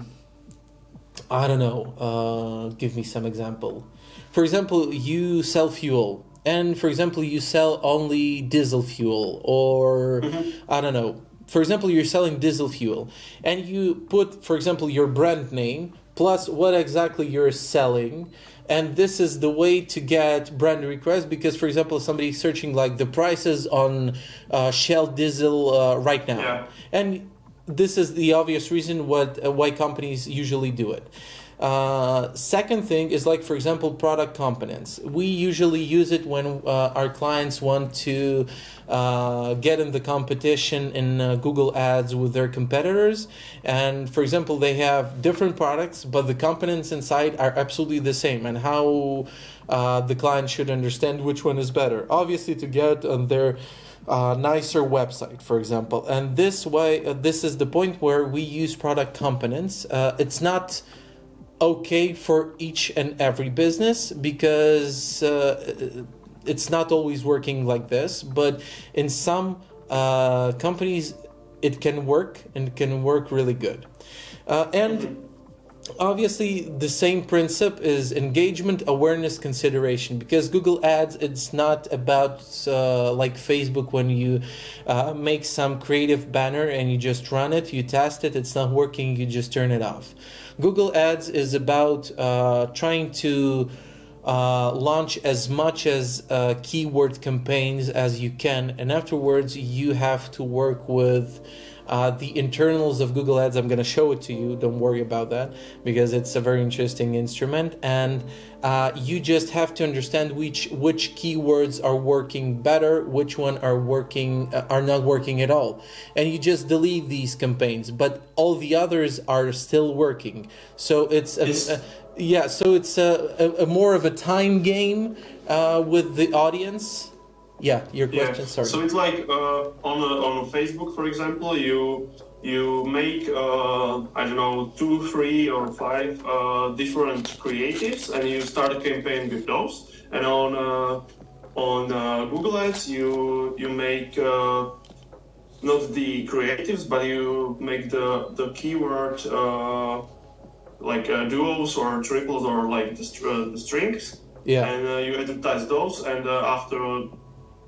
don't know, give me some example. For example, you sell fuel, and for example, you sell only diesel fuel, or I don't know. For example, you're selling diesel fuel, and you put, for example, your brand name plus what exactly you're selling, and this is the way to get brand requests, because, for example, somebody's searching like the prices on Shell diesel right now. Yeah. And this is the obvious reason why companies usually do it. Second thing is, like, for example, product components. We usually use it when our clients want to get in the competition in Google Ads with their competitors. And for example, they have different products, but the components inside are absolutely the same, and how the client should understand which one is better. Obviously, to get on their nicer website, for example. And this way, this is the point where we use product components. It's not okay for each and every business, because it's not always working like this, but in some companies it can work, and it can work really good. And obviously the same principle is engagement, awareness, consideration, because Google Ads, it's not about like Facebook, when you make some creative banner and you just run it, you test it, it's not working, you just turn it off. Google Ads is about trying to launch as much as keyword campaigns as you can, and afterwards you have to work with The internals of Google Ads, I'm going to show it to you. Don't worry about that, because it's a very interesting instrument. And you just have to understand which keywords are working better, which one are not working at all, and you just delete these campaigns. But all the others are still working. So it's so it's a more of a time game with the audience. Yeah, your question. Sorry. So it's like on Facebook, for example, you make I don't know 2, 3, or 5 different creatives, and you start a campaign with those. And on Google Ads, you make not the creatives, but you make the keyword like duos or triples or like the strings. Yeah. And you advertise those, and after,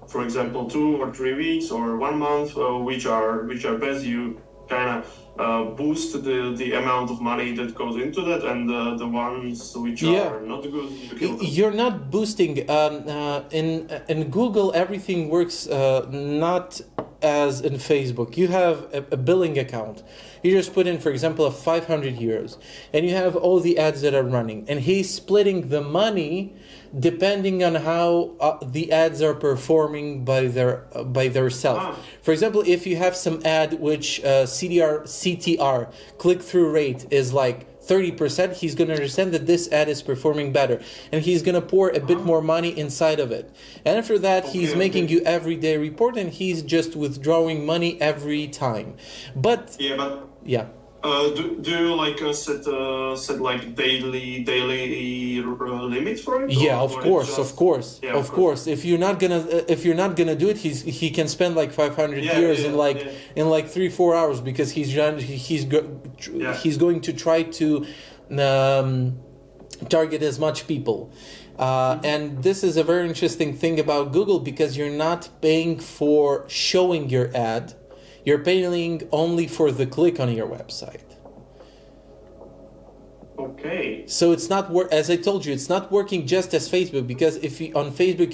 for example, 2 or 3 weeks or 1 month, which are best, you kind of boost the amount of money that goes into that, and the ones which are not good, you kill them. You're not boosting. In Google, everything works not as in Facebook. You have a billing account. You just put in, for example, 500 euros, and you have all the ads that are running, and he's splitting the money depending on how the ads are performing by themselves. For example, if you have some ad which CTR, click-through rate, is like 30%, he's going to understand that this ad is performing better, and he's going to pour a bit more money inside of it. And after that, he's making you everyday report, and he's just withdrawing money every time. But yeah. Do you like set like daily limit for it? Yeah, of course. If you're not gonna do it, he can spend like 500 years in like 3-4 hours, because he's going to try to target as much people. And this is a very interesting thing about Google, because you're not paying for showing your ad. You're paying only for the click on your website. Okay. So it's not as I told you, it's not working just as Facebook, because if on Facebook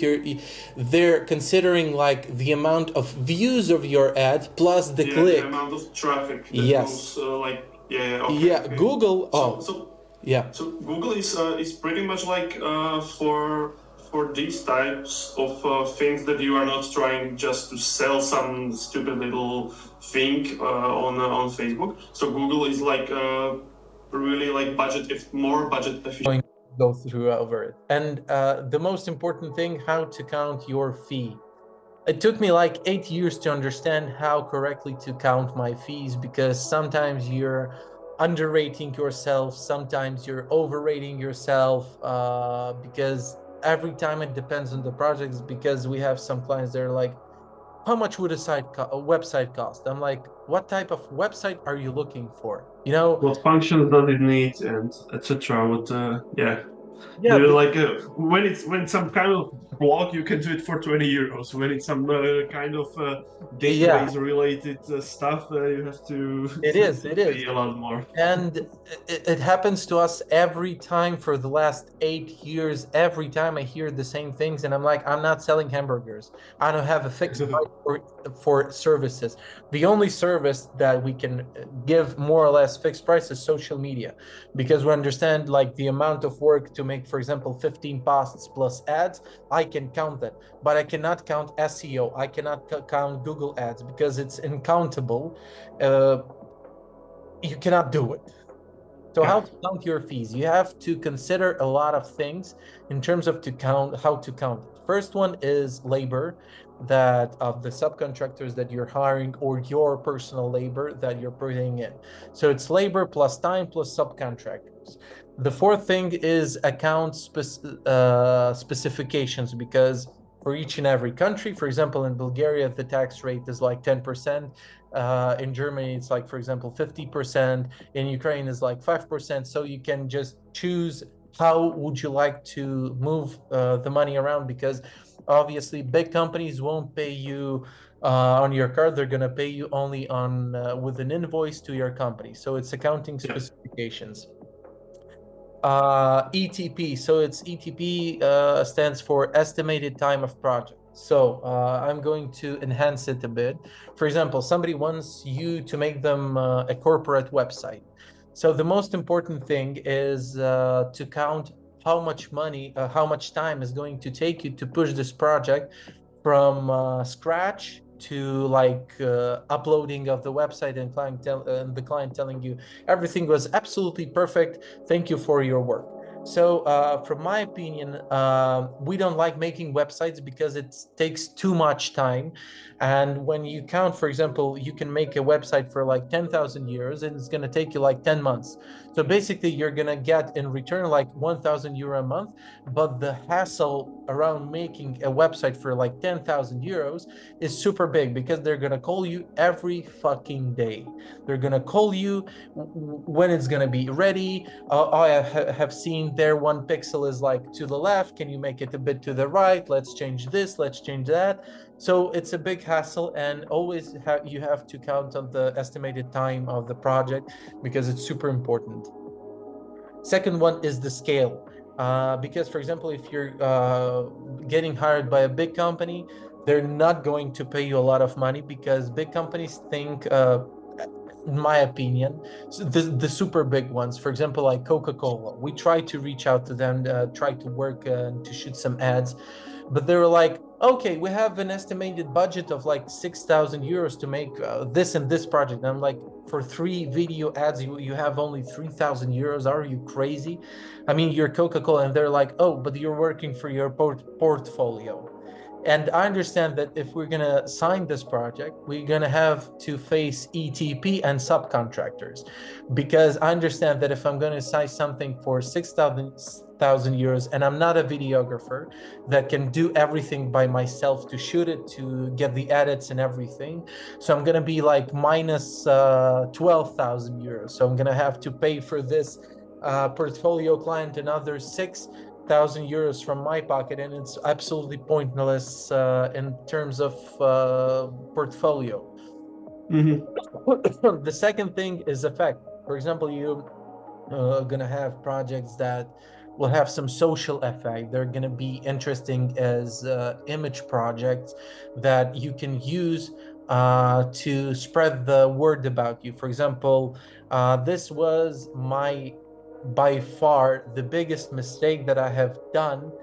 they're considering like the amount of views of your ad plus the click. The amount of traffic. Yes. Goes, Google. So Google is pretty much like for these types of things that you are not trying just to sell some stupid little thing on Facebook. So Google is like really like more budget efficient. Go through over it. And the most important thing, how to count your fee. It took me like 8 years to understand how correctly to count my fees, because sometimes you're underrating yourself, sometimes you're overrating yourself, because every time it depends on the projects. Because we have some clients that are like, how much would a website cost? I'm like, what type of website are you looking for? You know, what functions does it need, and etc. Like when it's some kind of blog, you can do it for 20 euros. When it's some kind of database related stuff, you have to pay a lot more. And it happens to us every time for the last 8 years. Every time I hear the same things, and I'm like, I'm not selling hamburgers. I don't have a fixed price for services. The only service that we can give more or less fixed price is social media, because we understand like the amount of work to make, for example, 15 posts plus ads. I can count that, but I cannot count SEO. I cannot count Google Ads, because it's uncountable. You cannot do it. So how to count your fees? You have to consider a lot of things in terms of how to count. First one is labor, that of the subcontractors that you're hiring, or your personal labor that you're putting in. So it's labor plus time plus subcontractors. The fourth thing is account specifications, because for each and every country, for example, in Bulgaria, the tax rate is like 10%. In Germany, it's like, for example, 50%. In Ukraine is like 5%. So you can just choose how would you like to move the money around, because obviously big companies won't pay you on your card. They're going to pay you only on with an invoice to your company. So it's accounting specifications. ETP. So it's ETP stands for estimated time of project. So I'm going to enhance it a bit. For example, somebody wants you to make them a corporate website. So the most important thing is to count how much money, how much time is going to take you to push this project from scratch to like uploading of the website and the client telling you everything was absolutely perfect. Thank you for your work. So, from my opinion, we don't like making websites because it takes too much time. And when you count, for example, you can make a website for like 10,000 euros and it's going to take you like 10 months. So basically, you're going to get in return like 1,000 euro a month. But the hassle around making a website for like 10,000 euros is super big because they're going to call you every fucking day. They're going to call you when it's going to be ready. I have seen there one pixel is like to the left. Can you make it a bit to the right? Let's change this. Let's change that. So it's a big hassle, and always you have to count on the estimated time of the project because it's super important. Second one is the scale. Because, for example, if you're getting hired by a big company, they're not going to pay you a lot of money because big companies think, in my opinion, the super big ones, for example, like Coca-Cola, we try to reach out to them, try to work to shoot some ads, but they were like, okay, we have an estimated budget of like 6,000 euros to make this and this project. And I'm like, for 3 video ads, you have only 3,000 euros. Are you crazy? I mean, you're Coca-Cola, and they're like, oh, but you're working for your portfolio. And I understand that if we're going to sign this project, we're going to have to face ETP and subcontractors. Because I understand that if I'm going to sign something for 6,000 euros and I'm not a videographer that can do everything by myself to shoot it, to get the edits and everything, so I'm going to be like minus 12,000 euros. So I'm going to have to pay for this portfolio client another 6,000 euros from my pocket, and it's absolutely pointless in terms of portfolio. The second thing is effect. For example, you gonna have projects that will have some social effect. They're gonna be interesting as image projects that you can use to spread the word about you. For example, this was my by far the biggest mistake that I have done.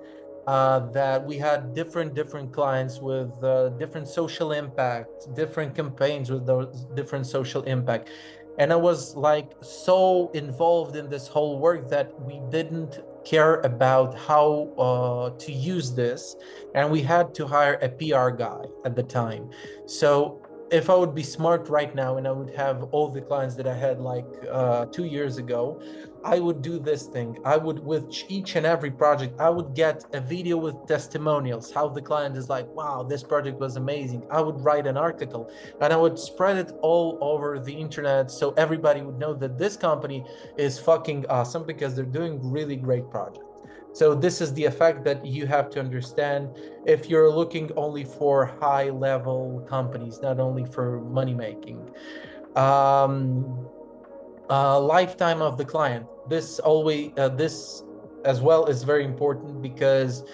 That we had different clients with different social impact, different campaigns with those different social impact, and I was like so involved in this whole work that we didn't care about how to use this, and we had to hire a PR guy at the time. So if I would be smart right now and I would have all the clients that I had like 2 years ago, I would do this thing. I would, with each and every project, I would get a video with testimonials, how the client is like, wow, this project was amazing. I would write an article and I would spread it all over the internet so everybody would know that this company is fucking awesome because they're doing really great projects. So this is the effect that you have to understand if you're looking only for high level companies, not only for money making. Um, Lifetime of the client. This as well is very important because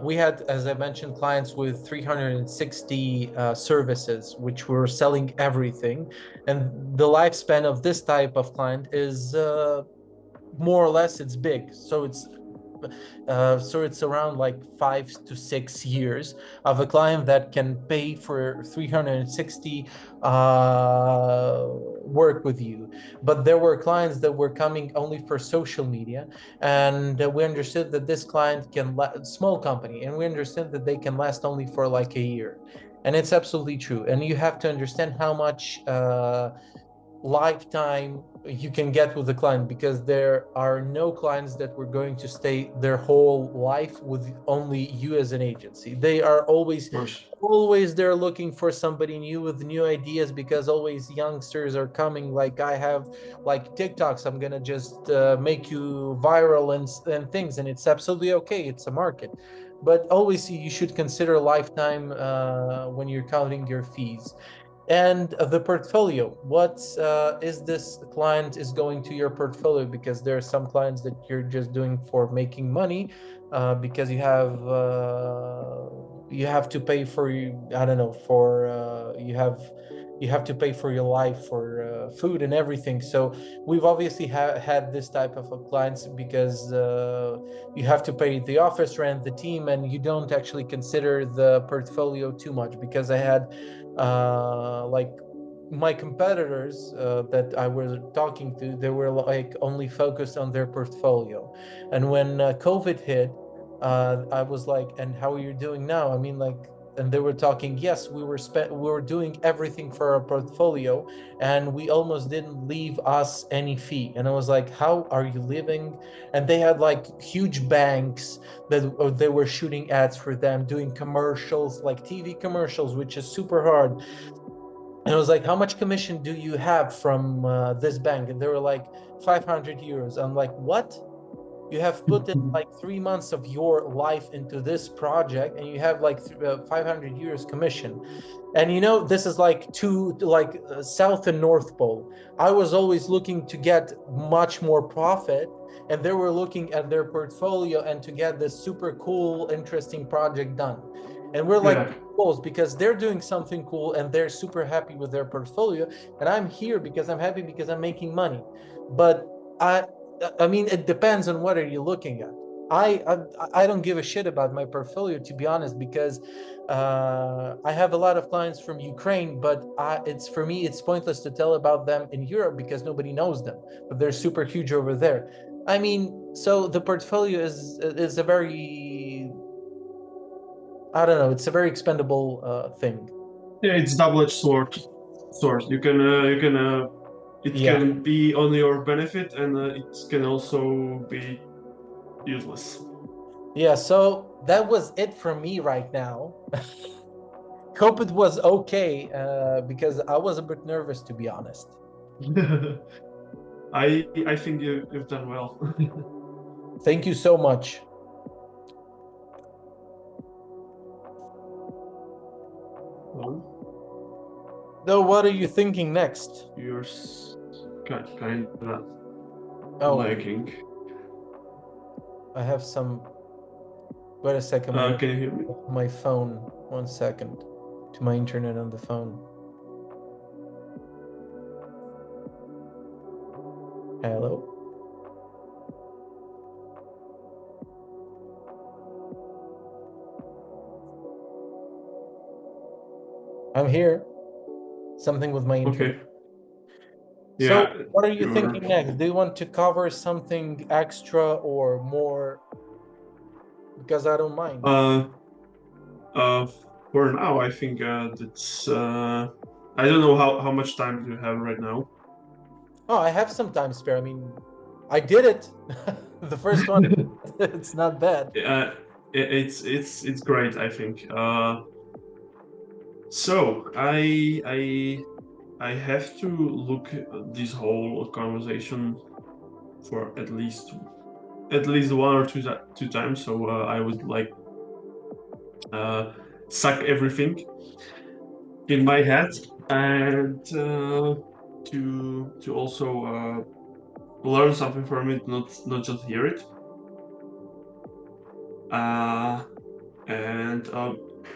we had, as I mentioned, clients with 360 services, which were selling everything, and the lifespan of this type of client is more or less it's big. So it's around like 5 to 6 years of a client that can pay for 360 work with you. But there were clients that were coming only for social media, and we understood that this client can small company, and we understood that they can last only for like a year, and it's absolutely true. And you have to understand how much lifetime you can get with the client, because there are no clients that were going to stay their whole life with only you as an agency. They are always they're looking for somebody new with new ideas, because always youngsters are coming like, I have like TikToks, I'm gonna just make you viral and things, and it's absolutely okay, it's a market. But always you should consider lifetime when you're counting your fees. And the portfolio, what is this client is going to your portfolio, because there are some clients that you're just doing for making money because you have you have to pay for I don't know, for you have to pay for your life, for food and everything. So we've obviously had this type of clients because you have to pay the office rent, the team, and you don't actually consider the portfolio too much. Because I had like my competitors that I was talking to, they were like only focused on their portfolio. And when COVID hit, I was like, and how are you doing now? I mean, like, and they were talking, yes, we were doing everything for our portfolio, and we almost didn't leave us any fee. And I was like, how are you living? And they had like huge banks that they were shooting ads for them, doing commercials, like TV commercials, which is super hard. And I was like, how much commission do you have from this bank? And they were like, 500 euros. I'm like, what? You have put in like 3 months of your life into this project, and you have like 500 euros commission. And you know, this is like South and North Pole. I was always looking to get much more profit, and they were looking at their portfolio and to get this super cool, interesting project done. And we're like Yeah. close because they're doing something cool and they're super happy with their portfolio, and I'm here because I'm happy because I'm making money. But I I mean, it depends on what are you looking at. I don't give a shit about my portfolio, to be honest, because I have a lot of clients from Ukraine, but it's for me it's pointless to tell about them in Europe because nobody knows them, but they're super huge over there. I mean, so the portfolio is a very, I don't know, it's a very expendable thing. Yeah, it's double-edged sword. It Yeah. can be on your benefit, and it can also be useless. Yeah, so that was it from me right now. Hope it was okay because I was a bit nervous, to be honest. I think you've done well. Thank you so much. Well, So, what are you thinking next? you're kind of Oh, lagging. I have some. Wait a second. Can you hear me? My phone. 1 second. To my internet on the phone. Hello. I'm here. Something with my internet. Okay. So, Yeah, what are you you're. thinking next? Do you want to cover something extra or more? Because I don't mind. Uh, for now, I think that's. I don't know how much time do you have right now. Oh, I have some time spare. I mean, I did it. The first one, it's not bad. It's great, I think. So I have to look at this whole conversation for at least one or two times. So I would like suck everything in my head, and to also learn something from it, not just hear it. And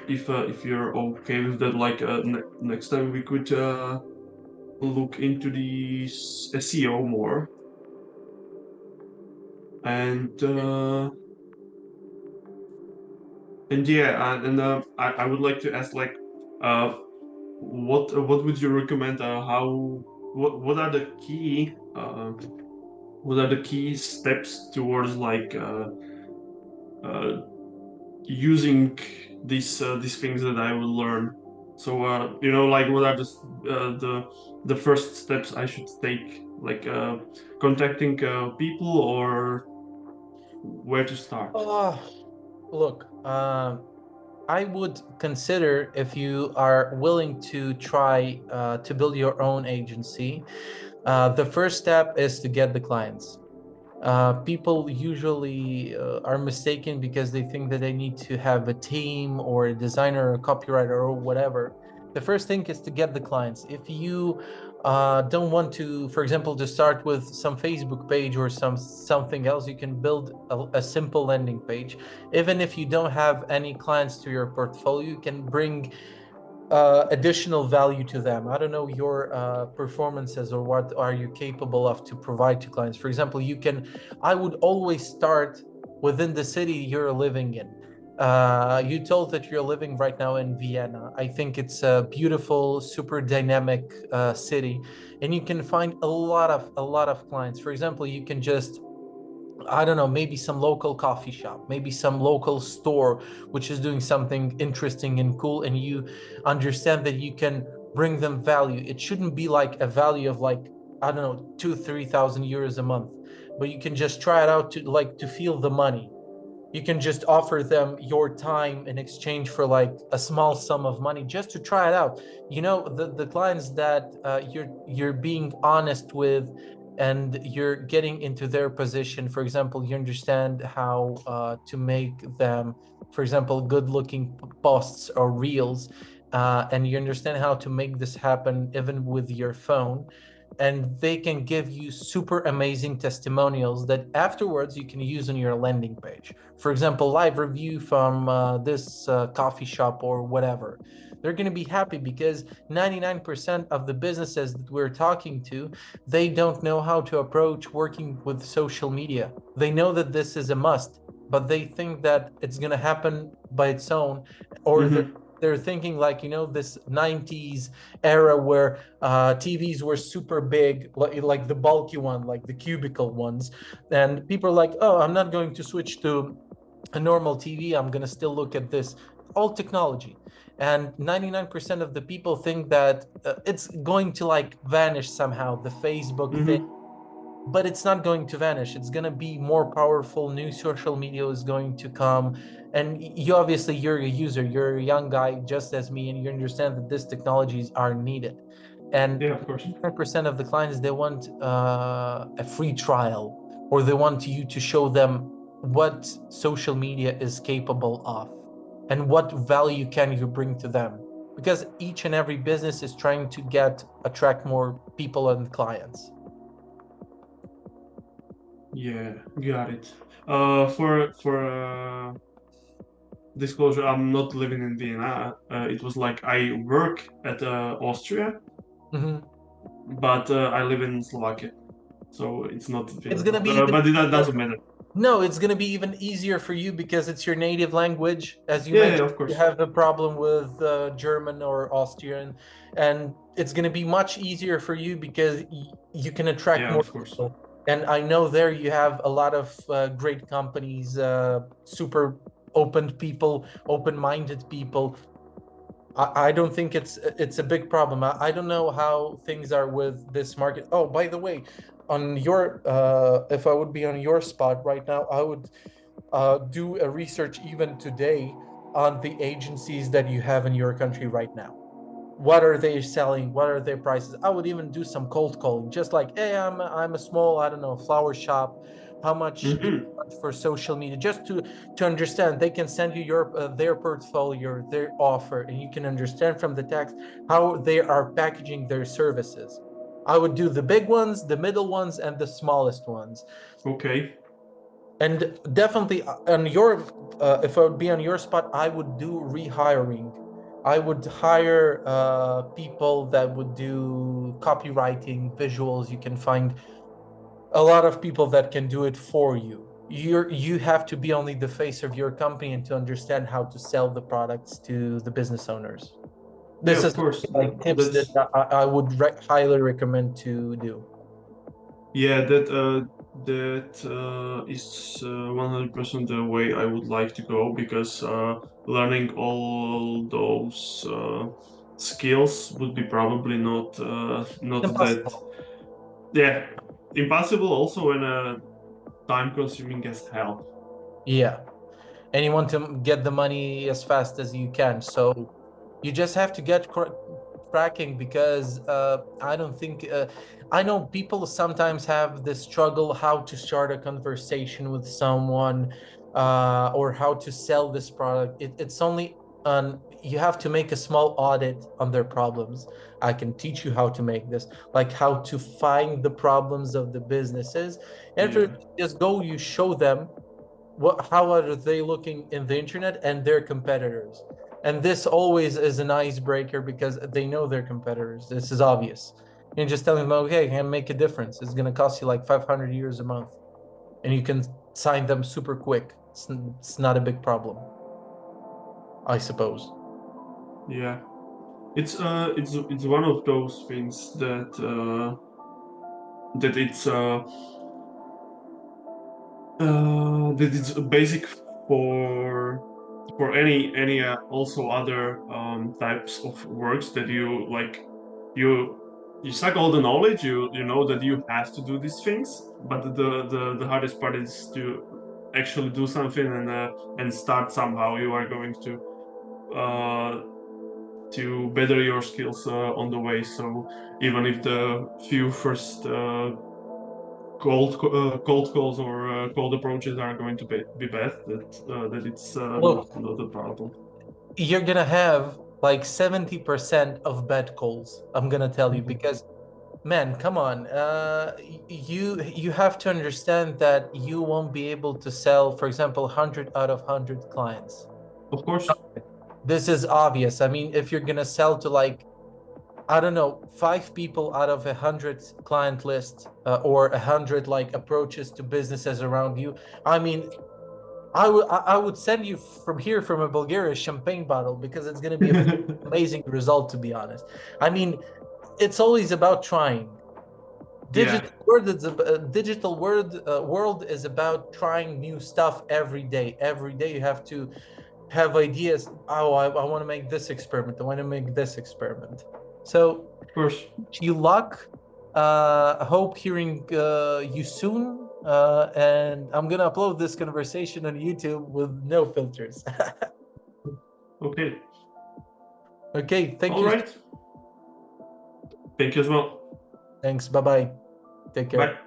if you're okay with that, like next time we could look into the SEO more, and yeah, and I would like to ask, like, what would you recommend? What are the key steps towards, like, uh, using these things that I will learn? So like, what are the first steps I should take? Like, contacting people, or where to start? Look, I would consider if you are willing to try to build your own agency. The first step is to get the clients. People usually are mistaken because they think that they need to have a team or a designer or a copywriter or whatever. The first thing is to get the clients. If you don't want to, for example, to start with some Facebook page or something else, you can build a simple landing page. Even if you don't have any clients to your portfolio, you can bring additional value to them. I don't know your performances or what are you capable of to provide to clients. For example, I would always start within the city you're living in. You told that you're living right now in Vienna. I think it's a beautiful, super dynamic city, and you can find a lot of clients. For example, you can just, I don't know, maybe some local coffee shop, maybe some local store, which is doing something interesting and cool, and you understand that you can bring them value. It shouldn't be like a value of like, I don't know, 2, 3 thousand euros a month, but you can just try it out to feel the money. You can just offer them your time in exchange for like a small sum of money just to try it out. The clients that you're being honest with and you're getting into their position. For example, you understand how to make them, for example, good looking posts or reels, and you understand how to make this happen even with your phone, and they can give you super amazing testimonials that afterwards you can use on your landing page. For example, live review from this coffee shop or whatever. They're going to be happy because 99% of the businesses that we're talking to, they don't know how to approach working with social media. They know that this is a must, but they think that it's going to happen by its own, or they're thinking like, this 90s era where TVs were super big, like the bulky one, like the cubicle ones. And people are like, oh, I'm not going to switch to a normal TV. I'm going to still look at this. All technology. And 99% of the people think that it's going to like vanish somehow, the Facebook thing, but it's not going to vanish. It's going to be more powerful. New social media is going to come. And you obviously, you're a user, you're a young guy just as me, and you understand that these technologies are needed. And Yeah, of course. 100% of the clients, they want a free trial, or they want you to show them what social media is capable of and what value can you bring to them. Because each and every business is trying to attract more people and clients. Yeah, got it. For disclosure, I'm not living in Vienna. It was like I work at Austria, Mhm. but I live in Slovakia, so it's not It's Vienna. gonna be even But that doesn't matter. No, it's gonna be even easier for you because it's your native language. As you Yeah, mentioned, of you course. have a problem with German or Austrian, and it's gonna be much easier for you because you can attract Yeah, more of course. people. And I know there you have a lot of great companies, super open people, open-minded people. I don't think it's a big problem. I don't know how things are with this market. Oh, by the way, on your if I would be on your spot right now, I would do a research even today on the agencies that you have in your country right now. What are they selling? What are their prices? I would even do some cold calling, just like, hey, I'm a small, I don't know, flower shop. How much do you charge for social media? Just to understand, they can send you their portfolio, their offer, and you can understand from the text how they are packaging their services. I would do the big ones, the middle ones, and the smallest ones. Okay. And definitely on your, if I would be on your spot, I would do rehiring. I would hire people that would do copywriting, visuals. You can find a lot of people that can do it for you. You have to be only the face of your company and to understand how to sell the products to the business owners. Yeah, This of is course. like tips that That's I would highly recommend to do. yeah. That is 100% the way I would like to go because learning all those skills would be probably not that Impossible. yeah impossible. Also, when time consuming as hell. Yeah. And you want to get the money as fast as you can. So you just have to get cracking because I don't think I know people sometimes have the struggle how to start a conversation with someone or how to sell this product. It's only you have to make a small audit on their problems. I can teach you how to make this, like how to find the problems of the businesses. And for Yeah. just go, you show them how are they looking in the internet and their competitors. And this always is an icebreaker because they know their competitors. This is obvious. And just telling them, okay, I can make a difference. It's going to cost you like 500 euros a month. And you can sign them super quick. It's not a big problem, I suppose. Yeah. It's one of those things that it's basic for any also other types of works that you like you you suck all the knowledge, you know that you have to do these things, but the hardest part is to actually do something and start somehow. You are going uh, to better your skills on the way. So even if the few first cold calls or cold approaches are going to be bad, that it's Look, not a problem. you're gonna have like 70% of bad calls. I'm gonna tell you Mhm. because man, come on. You have to understand that you won't be able to sell, for example, 100 out of 100 clients. Of course. This is obvious. I mean, if you're gonna sell to like, I don't know, 5 people out of 100 client list, or 100 like approaches to businesses around you, I mean, I would send you from here from a Bulgaria champagne bottle because it's gonna be a amazing result, to be honest. I mean, it's always about trying. Yeah, Digital world is about trying new stuff every day. Every day you have to have ideas. Oh, I want to make this experiment. I want to make this experiment. So, of course. you luck. I hope hearing you soon. And I'm gonna upload this conversation on YouTube with no filters. Okay. Okay, thank All you. right. Thank you as well. Thanks. Bye bye. Take Bye. care.